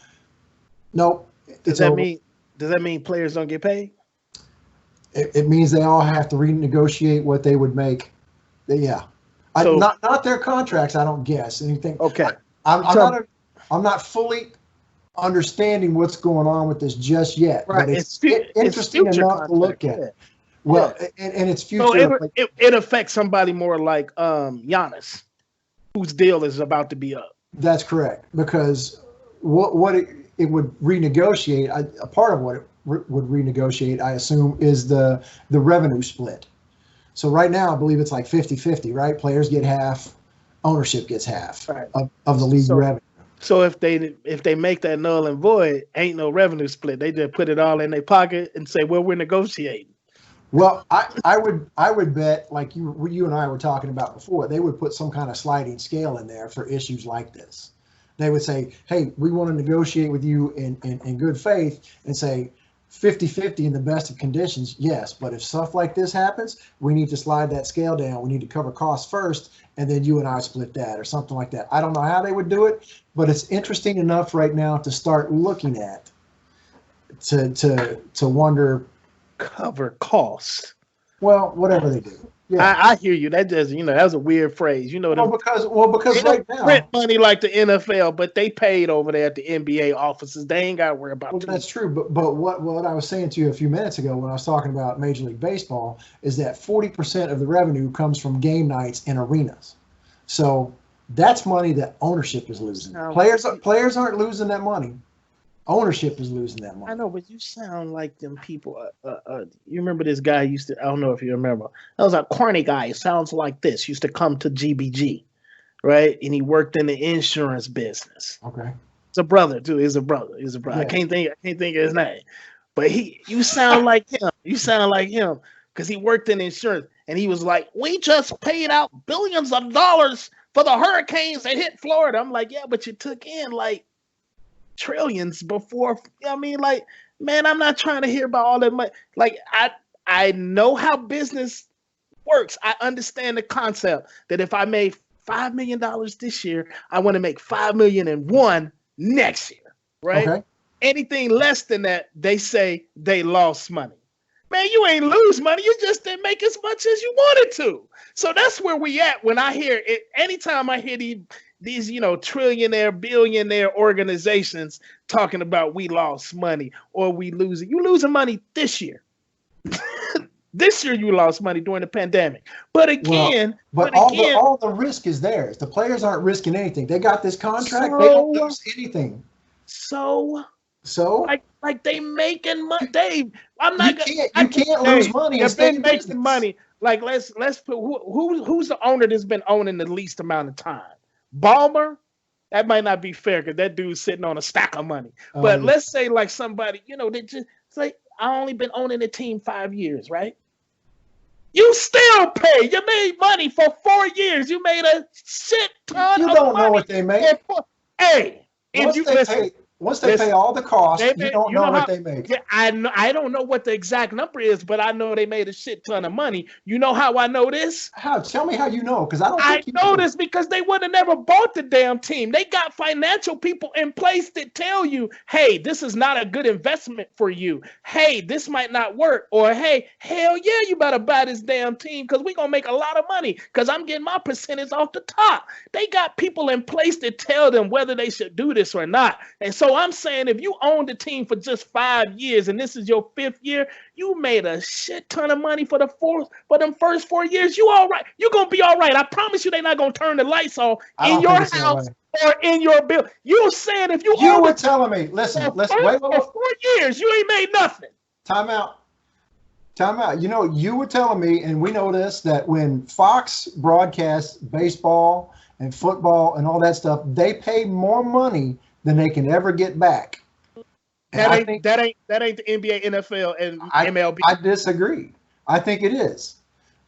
nope. Does that mean players don't get paid? It means they all have to renegotiate what they would make. Yeah, so, not their contracts. I don't guess anything. Okay, I'm not fully understanding what's going on with this just yet. Right, but it's interesting enough to look at. It. Well, and it's future. So it affects somebody more like Giannis, whose deal is about to be up. That's correct, because what it would renegotiate. A part of what it would renegotiate, I assume, is the revenue split. So right now, I believe it's like 50-50, right? Players get half, ownership gets half of the league revenue. So if they make that null and void, ain't no revenue split. They just put it all in their pocket and say, well, we're negotiating. Well, I would bet, like you and I were talking about before, they would put some kind of sliding scale in there for issues like this. They would say, hey, we want to negotiate with you in good faith and say 50-50 in the best of conditions, yes. But if stuff like this happens, we need to slide that scale down. We need to cover costs first, and then you and I split that or something like that. I don't know how they would do it, but it's interesting enough right now to start looking at to wonder. Cover costs. Well, whatever they do. Yeah. I hear you. That just, that was a weird phrase. Because right now print money like the NFL, but they paid over there at the NBA offices. They ain't got to worry about. Well, that's true. But what I was saying to you a few minutes ago when I was talking about Major League Baseball is that 40% of the revenue comes from game nights in arenas. So that's money that ownership is losing. Players aren't losing that money. Ownership is losing that money. I know, but you sound like them people. You remember this guy I don't know if you remember. That was a corny guy. He sounds like this. Used to come to GBG, right? And he worked in the insurance business. Okay. It's a brother too. He's a brother. Yeah. I can't think of his name. But you sound like him. You sound like him because he worked in insurance and he was like, we just paid out billions of dollars for the hurricanes that hit Florida. I'm like, yeah, but you took in like trillions before. Man, I'm not trying to hear about all that money. Like, I know how business works. I understand the concept that if I made $5 million this year, I want to make $5 million and one next year, right? Okay. Anything less than that, they say they lost money. Man, you ain't lose money. You just didn't make as much as you wanted to. So that's where we at when I hear it. Anytime I hear these trillionaire, billionaire organizations talking about we lost money or we losing. You losing money this year. This year you lost money during the pandemic. But again, all the risk is theirs. The players aren't risking anything. They got this contract. They don't lose anything. So like they making money. You can't lose money. They've been making money. Like let's put who's the owner that's been owning the least amount of time? Ballmer, that might not be fair because that dude's sitting on a stack of money. But let's say like somebody, they just say, I only been owning the team 5 years, right? You still pay. You made money for 4 years. You made a shit ton of money. You don't know what they made. Hey, if you listen, Once they pay all the costs, you don't know what they make. Yeah, I don't know what the exact number is, but I know they made a shit ton of money. You know how I know this? How? Tell me how you know, because I don't think you know this because they would have never bought the damn team. They got financial people in place that tell you, hey, this is not a good investment for you. Hey, this might not work. Or, hey, hell yeah, you better buy this damn team because we're going to make a lot of money because I'm getting my percentage off the top. They got people in place that tell them whether they should do this or not. And so I'm saying if you own the team for just 5 years and this is your 5th year, you made a shit ton of money for them first 4 years. You all right. You're going to be all right. I promise you they're not going to turn the lights off in your house or in your bill. You're saying if you were telling me, listen, wait. For 4 years, you ain't made nothing. Time out. You know, you were telling me, and we know this, that when Fox broadcasts baseball and football and all that stuff, they pay more money than they can ever get back. That ain't the NBA, NFL, and MLB. I disagree. I think it is.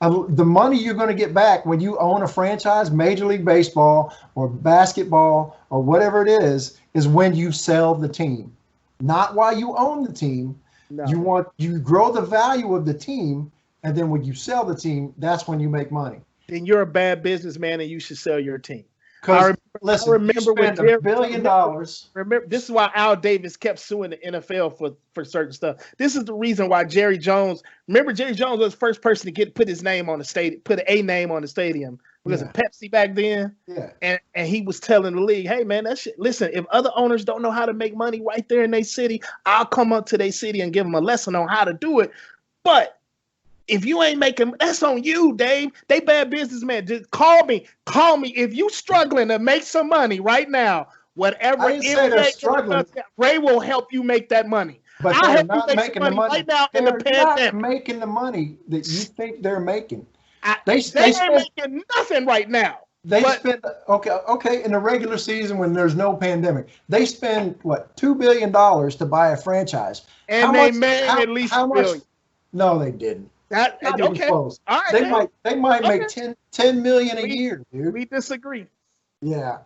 The money you're going to get back when you own a franchise, Major League Baseball or basketball or whatever it is when you sell the team. Not while you own the team. No. You grow the value of the team, and then when you sell the team, that's when you make money. Then you're a bad businessman, and you should sell your team. I remember when $1 billion. Remember, this is why Al Davis kept suing the NFL for certain stuff. This is the reason why Jerry Jones. Remember, Jerry Jones was the first person to put his name on the stadium, put a name on the stadium. Because of Pepsi back then. Yeah. And he was telling the league, hey man, that shit. Listen, if other owners don't know how to make money right there in their city, I'll come up to their city and give them a lesson on how to do it. But if you ain't making, that's on you, Dave. They bad businessmen. Just call me. If you struggling to make some money right now, whatever I didn't say they're struggling. Ray will help you make that money. But they're not making the money right now in the pandemic. They're not making the money that you think they're making. They ain't making nothing right now. Spend okay in the regular season when there's no pandemic. They spend what $2 billion to buy a franchise, and they made at least $1 billion. No, they didn't. Not even close. All right, they might make $10 million a year, dude. We disagree. Yeah,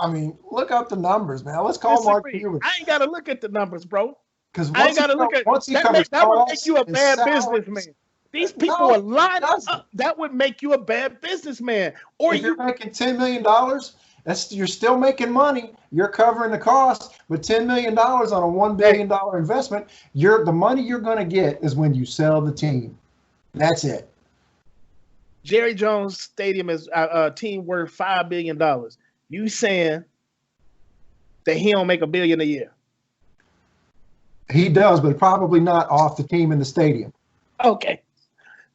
I mean, look up the numbers, man. Let's call Mark Cuban. I ain't got to look at the numbers, bro. Because I ain't got to look at that would make you a bad businessman. These people are lying up. That would make you a bad businessman. Or if you're making $10 million, you're still making money. You're covering the cost, but $10 million on a $1 billion investment, the money you're going to get is when you sell the team. That's it. Jerry Jones Stadium is a team worth $5 billion. You saying that he don't make $1 billion a year? He does, but probably not off the team in the stadium. Okay.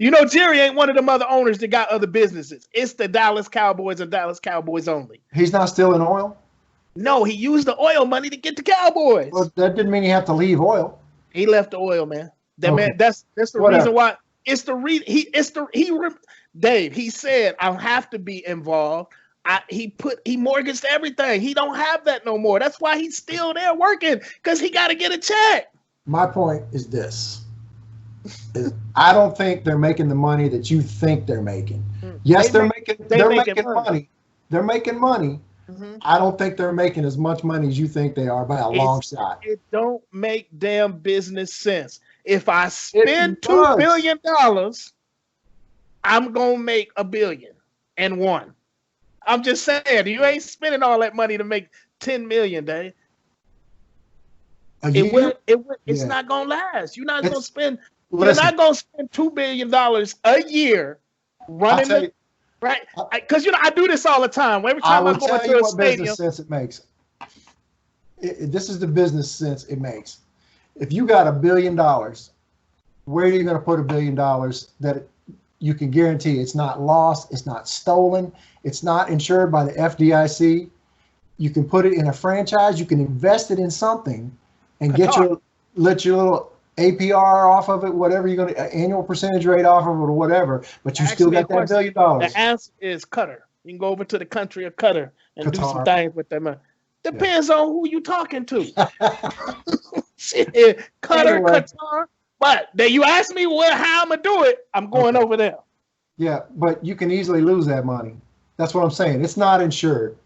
You know, Jerry ain't one of them other owners that got other businesses. It's the Dallas Cowboys and Dallas Cowboys only. He's not still in oil? No, he used the oil money to get the Cowboys. Well, that didn't mean he had to leave oil. He left the oil, man. Man, that's the reason why. It's the reason Dave, he said, I have to be involved. He mortgaged everything. He don't have that no more. That's why he's still there working, because he got to get a check. My point is this. I don't think they're making the money that you think they're making. Yes, they're making money. They're making money. Mm-hmm. I don't think they're making as much money as you think they are by a long shot. It don't make damn business sense. If I spend $2 billion, I'm gonna make $1 billion and one. I'm just saying, you ain't spending all that money to make $10 million, Dave. It's not gonna last. You're not gonna spend. You're not gonna spend $2 billion a year running right. Because I do this all the time. Every time I go into a stadium, business sense it makes. This is the business sense it makes. If you got $1 billion, where are you going to put $1 billion that you can guarantee it's not lost, it's not stolen, it's not insured by the FDIC? You can put it in a franchise. You can invest it in something, and let your little APR off of it, whatever you're going to, annual percentage rate off of it or whatever, but you still got that $1 billion. The answer is Qatar. You can go over to the country of Qatar and do some things with that money. Depends on who you talking to. Shit, Qatar. But you ask me how I'm going to do it, I'm going over there. Yeah, but you can easily lose that money. That's what I'm saying. It's not insured.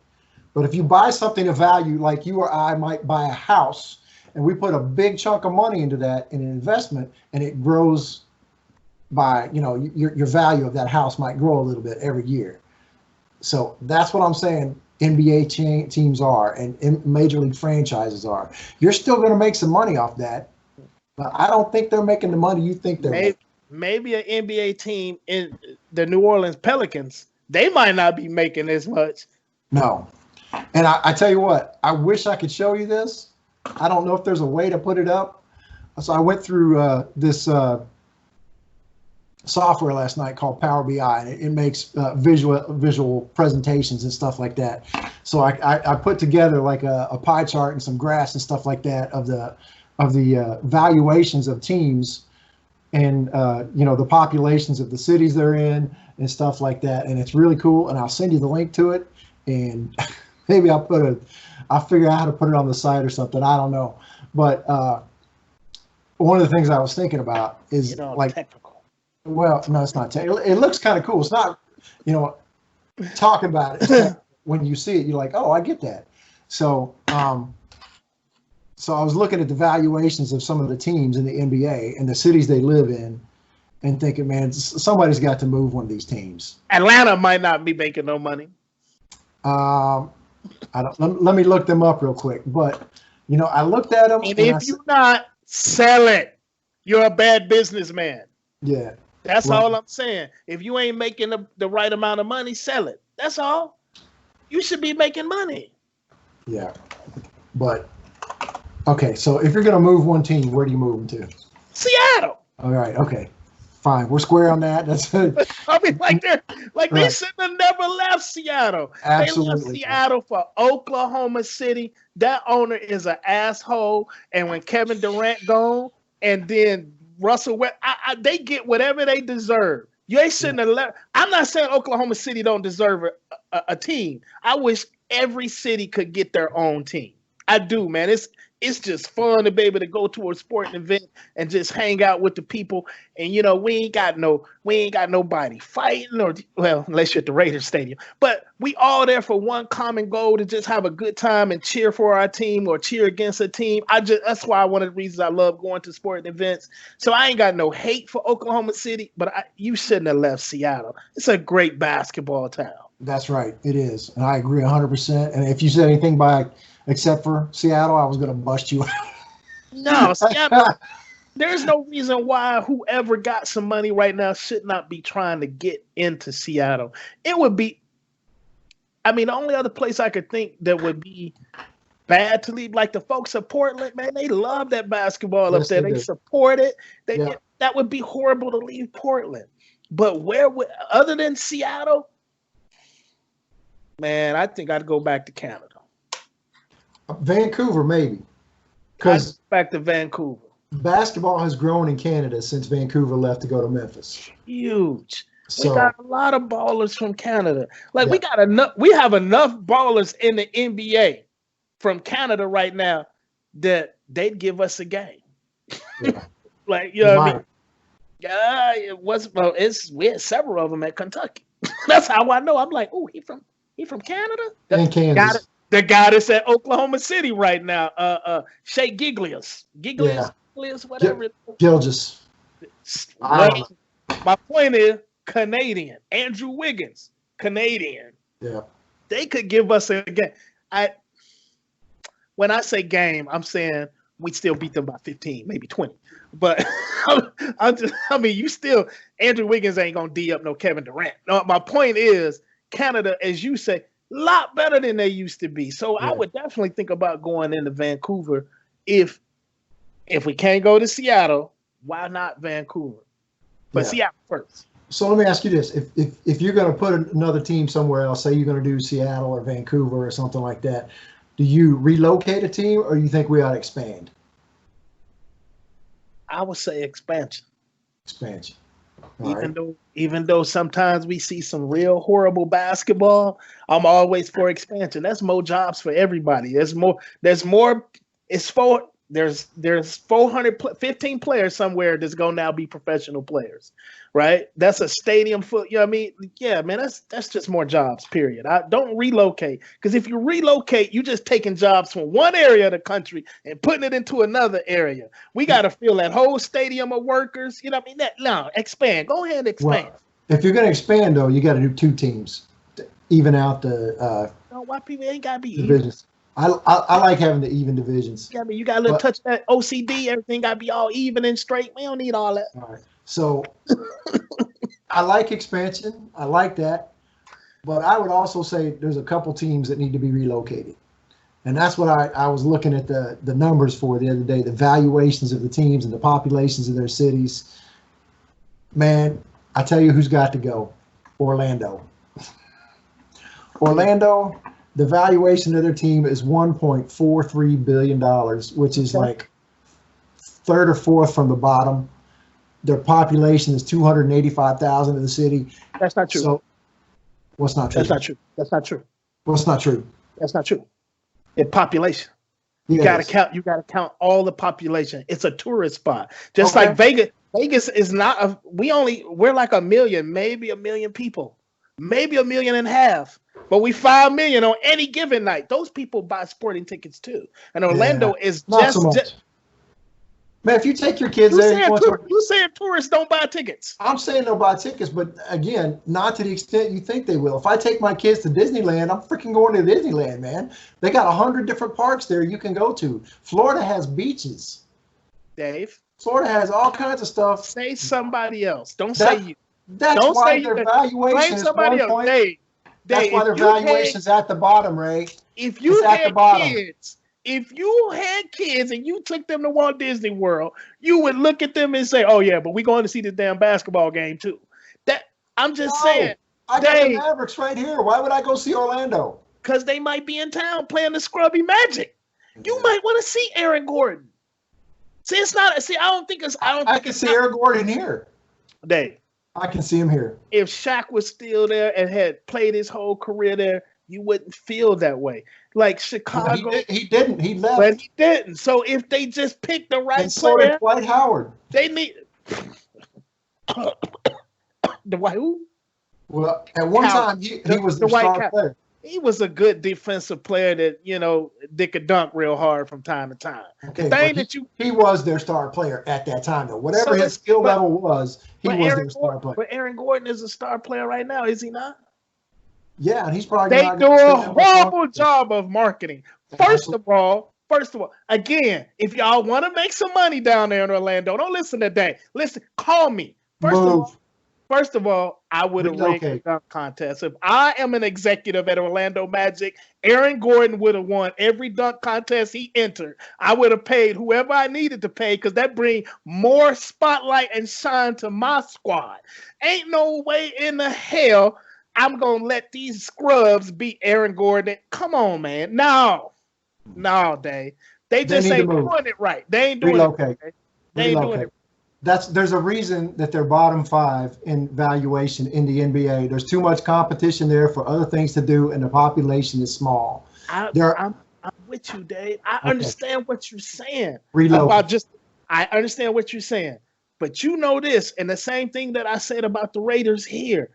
But if you buy something of value, like you or I might buy a house, and we put a big chunk of money into that in an investment, and it grows by, your value of that house might grow a little bit every year. So that's what I'm saying NBA teams are and Major League franchises are. You're still going to make some money off that, but I don't think they're making the money you think they're making. Maybe an NBA team in the New Orleans Pelicans, they might not be making as much. No. And I tell you what, I wish I could show you this. I don't know if there's a way to put it up. So I went through this software last night called Power BI, and it makes visual presentations and stuff like that. So I put together like a pie chart and some graphs and stuff like that of the valuations of teams and the populations of the cities they're in and stuff like that. And it's really cool. And I'll send you the link to it, and maybe I'll figure out how to put it on the site or something. I don't know. But one of the things I was thinking about is technical. Well, no, it's not technical. It looks kind of cool. It's not, talking about it. When you see it, you're like, oh, I get that. So, so I was looking at the valuations of some of the teams in the NBA and the cities they live in, and thinking, man, somebody's got to move one of these teams. Atlanta might not be making no money. Let me look them up real quick. But I looked at them. And if you're not, sell it. You're a bad businessman. Yeah. That's all I'm saying. If you ain't making the right amount of money, sell it. That's all. You should be making money. Yeah. But, okay, so if you're going to move one team, where do you move them to? Seattle. All right, okay. Fine. We're square on that. That's it. I mean, they should have never left Seattle. Absolutely. They left Seattle for Oklahoma City. That owner is an asshole. And when Kevin Durant gone, and then Russell West, they get whatever they deserve. They shouldn't have left. I'm not saying Oklahoma City don't deserve a team. I wish every city could get their own team. I do, man. It's just fun to be able to go to a sporting event and just hang out with the people. And we ain't got nobody fighting, or unless you're at the Raiders Stadium. But we all there for one common goal, to just have a good time and cheer for our team or cheer against a team. That's why one of the reasons I love going to sporting events. So I ain't got no hate for Oklahoma City, but you shouldn't have left Seattle. It's a great basketball town. That's right. It is. And I agree 100%. And if you said anything except for Seattle, I was going to bust you out. No, Seattle, there's no reason why whoever got some money right now should not be trying to get into Seattle. It would be, the only other place I could think that would be bad to leave, like the folks of Portland, man, they love that basketball up there. They support it. That would be horrible to leave Portland. But other than Seattle, man, I think I'd go back to Canada. Vancouver, maybe. Because back to Vancouver. Basketball has grown in Canada since Vancouver left to go to Memphis. Huge. So, we got a lot of ballers from Canada. We have enough ballers in the NBA from Canada right now that they'd give us a game. Yeah. What I mean? Yeah, we had several of them at Kentucky. That's how I know. I'm like, oh, he from Canada? And Kansas. The guy that's at Oklahoma City right now, Shea Giglius, whatever. Gilgis. My point is, Canadian. Andrew Wiggins, Canadian. Yeah. They could give us a game. When I say game, I'm saying we still beat them by 15, maybe 20. But Andrew Wiggins ain't gonna D up no Kevin Durant. No, my point is, Canada, as you say, a lot better than they used to be. So I would definitely think about going into Vancouver. If we can't go to Seattle, why not Vancouver? But Seattle first. So let me ask you this: if you're going to put another team somewhere else, say you're going to do Seattle or Vancouver or something like that, do you relocate a team, or do you think we ought to expand? I would say expansion. Expansion. Even though sometimes we see some real horrible basketball, I'm always for expansion. That's more jobs for everybody. There's more. It's for There's 15 players somewhere that's gonna now be professional players, right? That's a stadium foot. You know what I mean? Yeah, man. That's just more jobs. Period. I don't relocate, because if you relocate, you just taking jobs from one area of the country and putting it into another area. We got to fill that whole stadium of workers. You know what I mean? No, expand. Go ahead and expand. Well, if you're gonna expand, though, you got to do 2 teams to even out the. Why people ain't gotta be divisions? I like having the even divisions. Yeah, I mean, you got to touch that OCD. Everything got to be all even and straight. We don't need all that. All right. So I like expansion. I like that. But I would also say there's a couple teams that need to be relocated. And that's what I was looking at the numbers for the other day, the valuations of the teams and the populations of their cities. Man, I tell you who's got to go. Orlando. Orlando. The valuation of their team is $1.43 billion, which is like 3rd or 4th from the bottom. Their population is 285,000 in the city. That's not true. So, what's not true? That's not true. That's not true. What's not true? That's not true. It's population. You gotta count. You gotta count all the population. It's a tourist spot, just like Vegas. Vegas is not. We're like 1 million, maybe 1 million people, maybe 1.5 million. But we 5 million on any given night. Those people buy sporting tickets too. And Orlando is not so much. Man, if you take your kids there, you saying tourists don't buy tickets. I'm saying they'll buy tickets, but again, not to the extent you think they will. If I take my kids to Disneyland, I'm freaking going to Disneyland, man. They got 100 different parks there you can go to. Florida has beaches. Dave. Florida has all kinds of stuff. Say somebody else. Don't say you. That's don't why say their valuation is somebody else. Dave. That's why their valuation's at the bottom, Ray. If you had kids and you took them to Walt Disney World, you would look at them and say, "Oh yeah, but we're going to see the damn basketball game too." I'm just saying. I got the Mavericks right here. Why would I go see Orlando? Because they might be in town playing the scrubby Magic. You might want to see Aaron Gordon. See, it's not. See, I don't think it's. I can see Aaron Gordon here. Dave. I can see him here. If Shaq was still there and had played his whole career there, you wouldn't feel that way. Like Chicago. He didn't. He left. But he didn't. So if they just picked the right player. So did Dwight Howard. They need. Dwight who? Well, at one time, he was the star player. He was a good defensive player that could dunk real hard from time to time. Okay, he was their star player at that time, though. Whatever his skill level was, he was their star player. But Aaron Gordon is a star player right now, is he not? Yeah, and he's probably. They do a horrible job of marketing. First of all, again, if y'all want to make some money down there in Orlando, don't listen to that. Listen, call me. First of all, I would have rigged the dunk contest. If I am an executive at Orlando Magic, Aaron Gordon would have won every dunk contest he entered. I would have paid whoever I needed to pay, because that brings more spotlight and shine to my squad. Ain't no way in the hell I'm going to let these scrubs beat Aaron Gordon. Come on, man. No, Dave. They just ain't doing it right. They ain't doing it right. They ain't doing it right. There's a reason that they're bottom 5 in valuation in the NBA. There's too much competition there for other things to do, and the population is small. I'm with you, Dave. I understand what you're saying. I understand what you're saying, but you know this, and the same thing that I said about the Raiders here,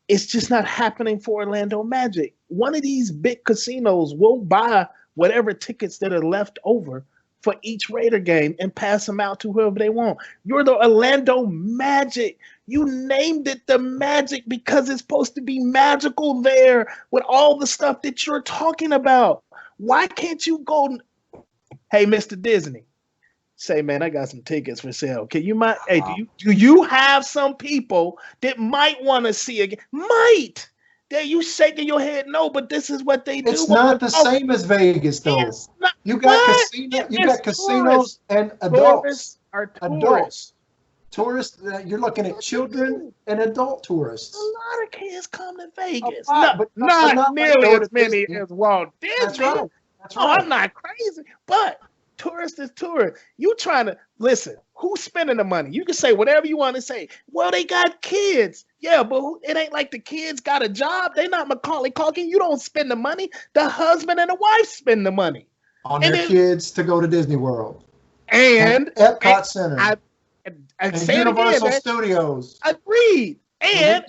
it's just not happening for Orlando Magic. One of these big casinos will buy whatever tickets that are left over for each Raider game and pass them out to whoever they want. You're the Orlando Magic. You named it the Magic because it's supposed to be magical there with all the stuff that you're talking about. Why can't you go, hey, Mr. Disney, say, man, I got some tickets for sale. Hey, do you have some people that might want to see again? Might. You shaking your head, no, but this is what they do. It's not the same as Vegas, though. You got casinos and adults. Tourists, you're looking at children and adult tourists. A lot of kids come to Vegas. But not nearly as many as Walt Disney. That's right. I'm not crazy, but tourist is tourist. You trying to listen? Who's spending the money? You can say whatever you want to say. Well, they got kids. Yeah, but it ain't like the kids got a job. They not Macaulay Culkin. You don't spend the money. The husband and the wife spend the money on their kids to go to Disney World. And Epcot Center. And Universal Studios. Agreed. And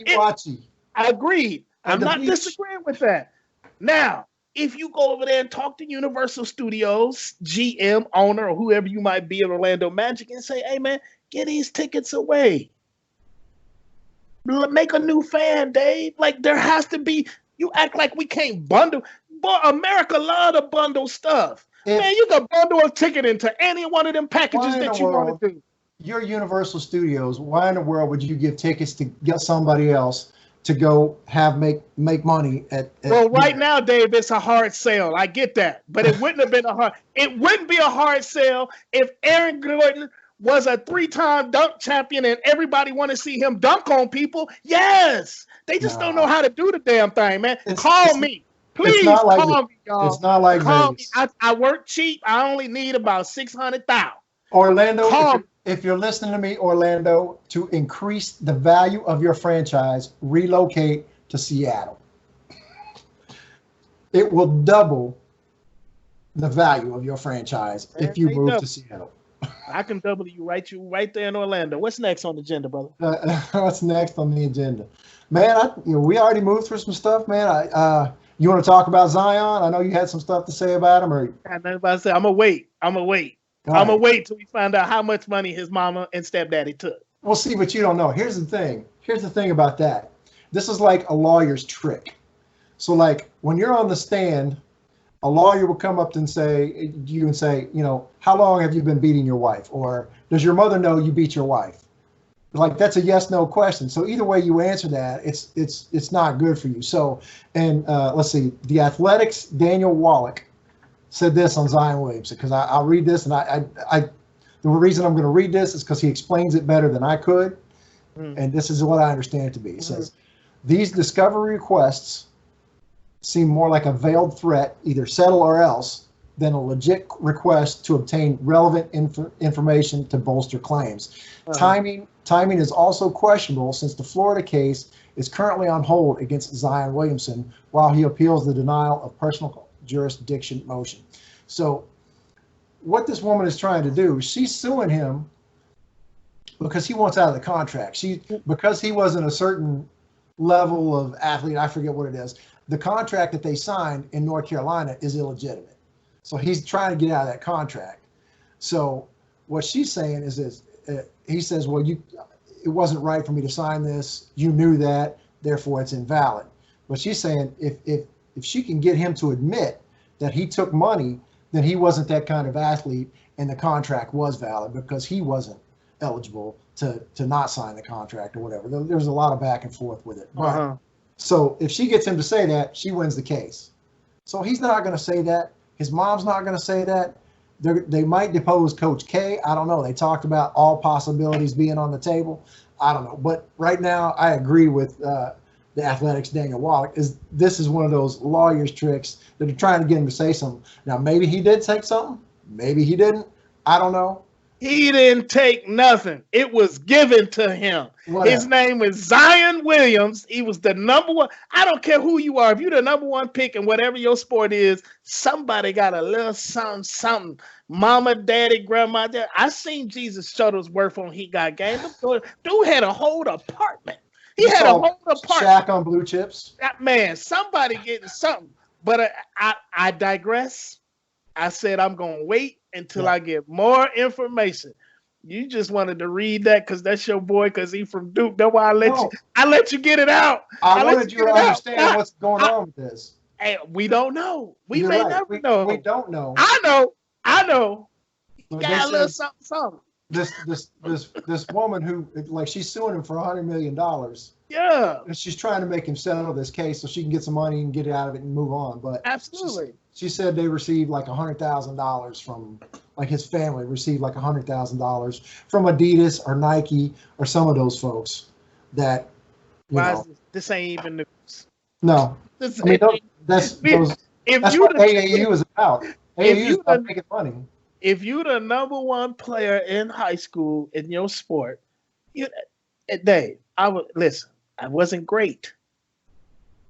agreed. I'm not Beach. disagreeing with that. Now, if you go over there and talk to Universal Studios, GM, owner, or whoever you might be at Orlando Magic and say, hey, man, get these tickets away. Make a new fan, Dave. Like, there has to be, you act like we can't bundle. Boy, America love to bundle stuff. Man, you can bundle a ticket into any one of them packages that you want to do. You're Universal Studios. Why in the world would you give tickets to get somebody else to go make money at well, right now, Dave, it's a hard sell. I get that. But it wouldn't have been it wouldn't be a hard sell if Aaron Gordon was a 3-time dunk champion and everybody want to see him dunk on people. Yes. They just don't know how to do the damn thing, man. Call me. Please call me, y'all. It's not like call me. I work cheap. I only need about $600,000. Orlando, if you're listening to me, Orlando, to increase the value of your franchise, relocate to Seattle. It will double the value of your franchise if you move to Seattle. I can double you right there in Orlando. What's next on the agenda, brother? What's next on the agenda? Man, we already moved through some stuff, man. You want to talk about Zion? I know you had some stuff to say about him. I'm going to wait. I'm going to wait till we find out how much money his mama and stepdaddy took. We'll see, but you don't know. Here's the thing about that. This is like a lawyer's trick. So, like, when you're on the stand, a lawyer will come up and say, how long have you been beating your wife? Or does your mother know you beat your wife? Like, that's a yes/no question. So either way you answer that, it's not good for you. So, and let's see, The Athletic's Daniel Wallach said this on Zion Wlliamson, because I'll read this, and the reason I'm going to read this is because he explains it better than I could, and this is what I understand it to be. He says, these discovery requests seem more like a veiled threat, either settle or else, than a legit request to obtain relevant information to bolster claims. Timing is also questionable, since the Florida case is currently on hold against Zion Wlliamson while he appeals the denial of personal jurisdiction motion. So what this woman is trying to do, she's suing him because he wants out of the contract. Because he wasn't a certain level of athlete, I forget what it is. The contract that they signed in North Carolina is illegitimate. So he's trying to get out of that contract. So what she's saying is this, he says, well, it wasn't right for me to sign this. You knew that, therefore it's invalid. But she's saying if she can get him to admit that he took money, then he wasn't that kind of athlete and the contract was valid because he wasn't eligible to not sign the contract or whatever. There's a lot of back and forth with it. So if she gets him to say that, she wins the case. So he's not going to say that. His mom's not going to say that. They might depose Coach K. I don't know. They talked about all possibilities being on the table. I don't know. But right now, I agree with the Athletic's Daniel Wallach. This is one of those lawyer's tricks that are trying to get him to say something. Now, maybe he did take something. Maybe he didn't. I don't know. He didn't take nothing. It was given to him. Whatever. His name is Zion Wlliamson. He was the number one. I don't care who you are. If you're the number one pick in whatever your sport is, somebody got a little something. Mama, daddy, grandma. I seen Jesus Shuttlesworth on He Got Game. Dude had a whole apartment. He had a whole apartment. Shaq on Blue Chips. Man, somebody getting something. But I digress. I said I'm going to wait until I get more information. You just wanted to read that because that's your boy, because he's from Duke. That's why I let you get it out. I wanted you to understand what's going on with this. Hey, we don't know. We may never know. We don't know. I know. Got a little something. This woman who, like, she's suing him for $100 million. Yeah. And she's trying to make him settle this case so she can get some money and get it out of it and move on. But absolutely. She said they received like $100,000 from, like, his family received like $100,000 from Adidas or Nike or some of those folks that. This ain't even news. No. That's what AAU is about. AAU is about making money. If you're the number one player in high school in your sport, Dave, I wasn't great,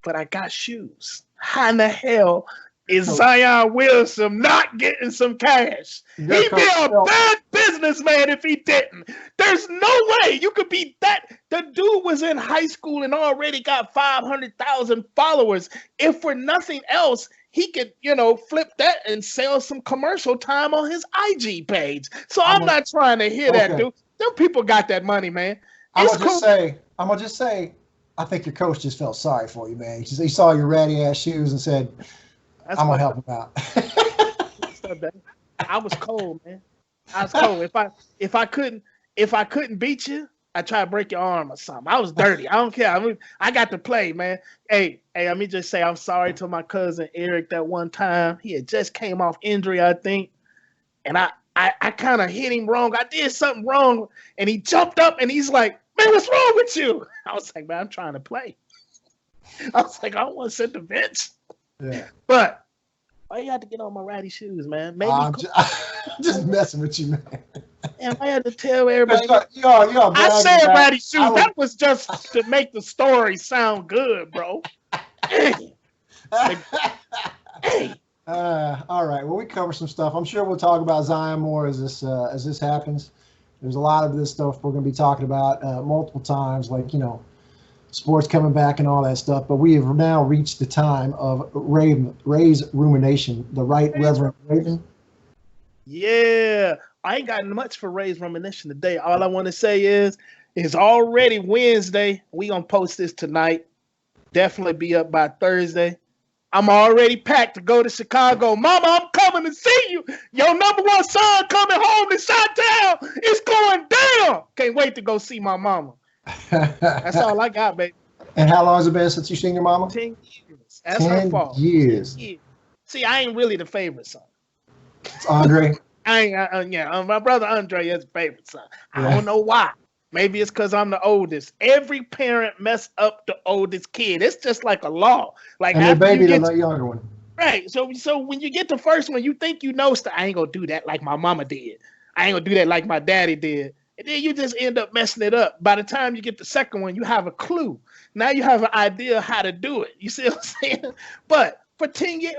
but I got shoes. How in the hell is Zion Wlliamson not getting some cash. He'd be a bad businessman if he didn't. There's no way you could be that. The dude was in high school and already got 500,000 followers. If for nothing else, he could, flip that and sell some commercial time on his IG page. So I'm not trying to hear that, dude. Them people got that money, man. I'm gonna just say, I think your coach just felt sorry for you, man. He saw your ratty ass shoes and said, I'm gonna help him out. I was cold, man. I was cold. If I couldn't beat you, I try to break your arm or something. I was dirty. I don't care. I got to play, man. Hey, let me just say I'm sorry to my cousin Eric that one time. He had just came off injury, I think. And I kind of hit him wrong. I did something wrong. And he jumped up and he's like, man, what's wrong with you? I was like, man, I'm trying to play. I was like, I don't want to sit the bench. Yeah. But why you had to get on my ratty shoes, man? Maybe I'm just messing with you, man. And I had to tell everybody. I said ratty shoes. That was just to make the story sound good, bro. Hey. All right. Well, we cover some stuff. I'm sure we'll talk about Zion more as this happens. There's a lot of this stuff we're going to be talking about multiple times, like, sports coming back and all that stuff. But we have now reached the time of Ray's rumination, the Right Reverend Raven. Yeah. I ain't got much for Ray's rumination today. All I want to say is it's already Wednesday. We going to post this tonight. Definitely be up by Thursday. I'm already packed to go to Chicago. Mama, I'm coming to see you. Your number one son coming home to Chi-Town. It's going down. Can't wait to go see my mama. That's all I got, baby. And how long has it been since you seen your mama? 10 years. That's her fault. 10 years. See, I ain't really the favorite son. It's Andre. My brother Andre is the favorite son. I don't know why. Maybe it's because I'm the oldest. Every parent mess up the oldest kid. It's just like a law. Like, and the baby the younger one. Right. So when you get the first one, you think you know stuff. I ain't gonna do that like my mama did. I ain't gonna do that like my daddy did. And then you just end up messing it up. By the time you get the second one, you have a clue. Now you have an idea how to do it. You see what I'm saying? But for 10 years,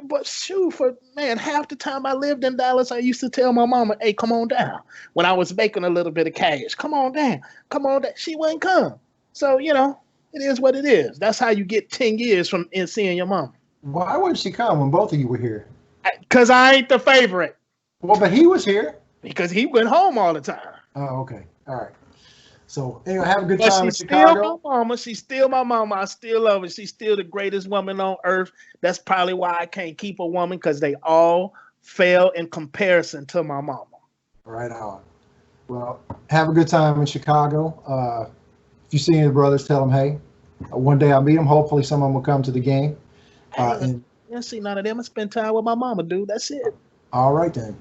half the time I lived in Dallas, I used to tell my mama, hey, come on down. When I was making a little bit of cash, come on down. Come on down. She wouldn't come. So, it is what it is. That's how you get 10 years from seeing your mama. Why wouldn't she come when both of you were here? Because I ain't the favorite. Well, but he was here. Because he went home all the time. Oh, okay. All right. So, anyway, have a good time in Chicago. She's still my mama. I still love her. She's still the greatest woman on earth. That's probably why I can't keep a woman, because they all fail in comparison to my mama. Right on. Well, have a good time in Chicago. If you see any of the brothers, tell them, hey, one day I'll meet them. Hopefully someone will come to the game. See none of them. I spend time with my mama, dude. That's it. All right, then.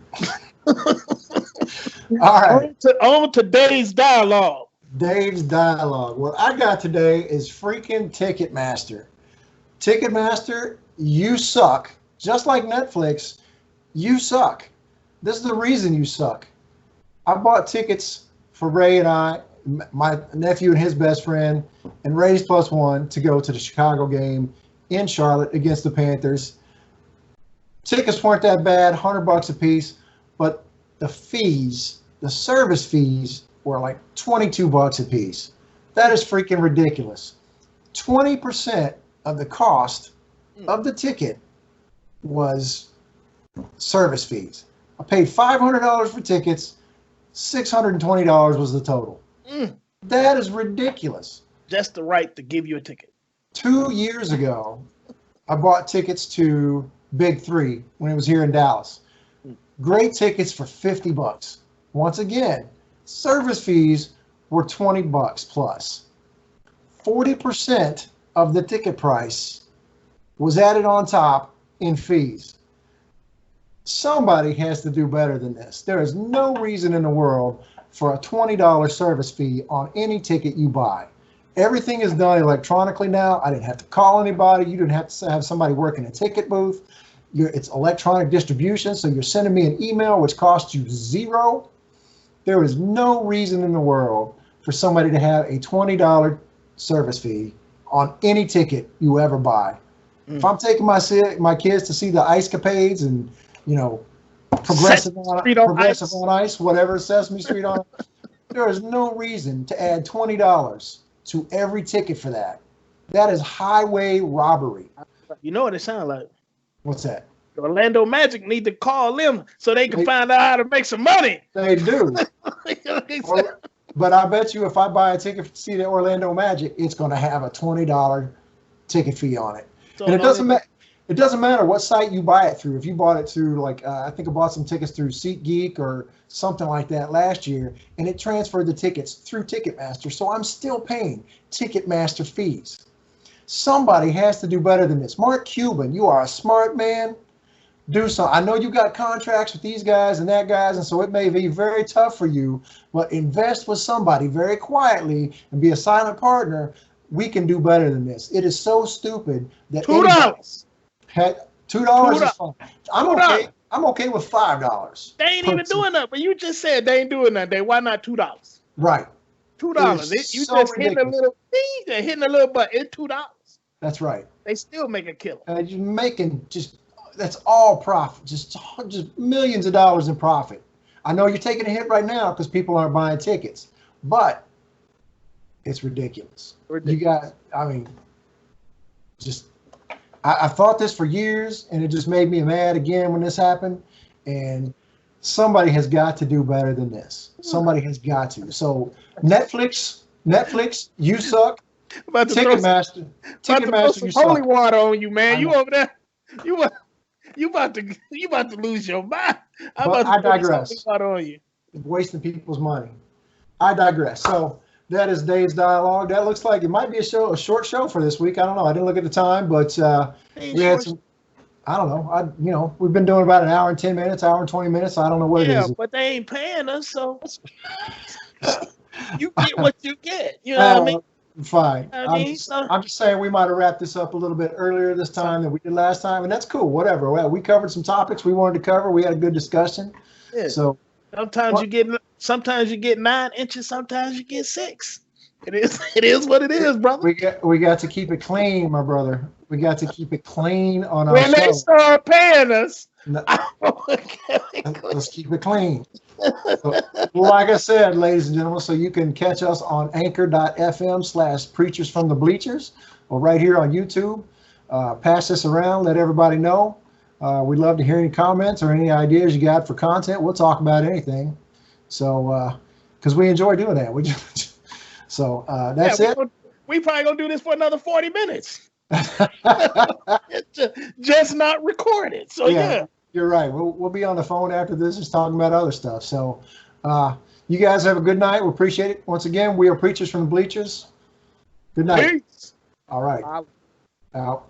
All right. On today's dialogue. Dave's dialogue. What I got today is freaking Ticketmaster. Ticketmaster, you suck. Just like Netflix, you suck. This is the reason you suck. I bought tickets for Ray and I, my nephew and his best friend, and Ray's plus one to go to the Chicago game in Charlotte against the Panthers. Tickets weren't that bad, $100 a piece, but the fees, the service fees, were like $22 a piece. That is freaking ridiculous. 20% of the cost of the ticket was service fees. I paid $500 for tickets. $620 was the total. That is ridiculous. Just the right to give you a ticket. 2 years ago, I bought tickets to Big Three when it was here in Dallas. Great tickets for $50. Once again, service fees were $20 plus. 40% of the ticket price was added on top in fees. Somebody has to do better than this. There is no reason in the world for a $20 service fee on any ticket you buy. Everything is done electronically now. I didn't have to call anybody. You didn't have to have somebody working a ticket booth. It's electronic distribution, so you're sending me an email which costs you $0. There is no reason in the world for somebody to have a $20 service fee on any ticket you ever buy. If I'm taking my kids to see the Ice Capades and, Progressive on Ice, whatever, Sesame Street on Ice, there is no reason to add $20 to every ticket for that. That is highway robbery. You know what it sounds like? What's that? The Orlando Magic need to call them so they can find out how to make some money. They do. But I bet you if I buy a ticket to see the Orlando Magic, it's going to have a $20 ticket fee on it. So and it doesn't matter what site you buy it through. If you bought it through, I think I bought some tickets through SeatGeek or something like that last year, and it transferred the tickets through Ticketmaster. So I'm still paying Ticketmaster fees. Somebody has to do better than this. Mark Cuban, you are a smart man. Do something. I know you got contracts with these guys and that guys, and so it may be very tough for you, but invest with somebody very quietly and be a silent partner. We can do better than this. It is so stupid that $2. $2 is fine. I'm okay with $5. They ain't even doing that, but you just said they ain't doing that. Why not $2? Right. $2. You so just hitting a little thing, they're hitting a little but it's $2. That's right. They still make a killer. And you're making that's all profit, just millions of dollars in profit. I know you're taking a hit right now because people aren't buying tickets, but it's ridiculous. I've thought this for years, and it just made me mad again when this happened. And somebody has got to do better than this. Somebody has got to. So Netflix, you suck. Ticketmaster, you suck. Holy water on you, man. You over there? You about to lose your mind. I digress. Water on you. Wasting people's money. I digress. So that is Dave's dialogue. That looks like it might be a short show for this week. I don't know. I didn't look at the time, but we had some. I don't know. We've been doing about an hour and 10 minutes, hour and 20 minutes. I don't know what it is. Yeah, but they ain't paying us, so you get what you get. You know what I mean? Fine. I'm just saying we might have wrapped this up a little bit earlier this time than we did last time, and that's cool. Whatever. Well, we covered some topics we wanted to cover. We had a good discussion. Yeah. So sometimes you get 9 inches. Sometimes you get 6. It is what it is, brother. We got to keep it clean, my brother. We got to keep it clean on our show. When they start paying us, let's keep it clean. So, like I said, ladies and gentlemen, so you can catch us on anchor.fm/preachers from the bleachers or right here on YouTube. Pass this around. Let everybody know. We'd love to hear any comments or any ideas you got for content. We'll talk about anything. So, because we enjoy doing that. That's it. We probably going to do this for another 40 minutes. just not recorded. So, yeah. You're right. We'll be on the phone after this just talking about other stuff. So you guys have a good night. We appreciate it. Once again, we are Preachers from the Bleachers. Good night. Peace. All right. Out.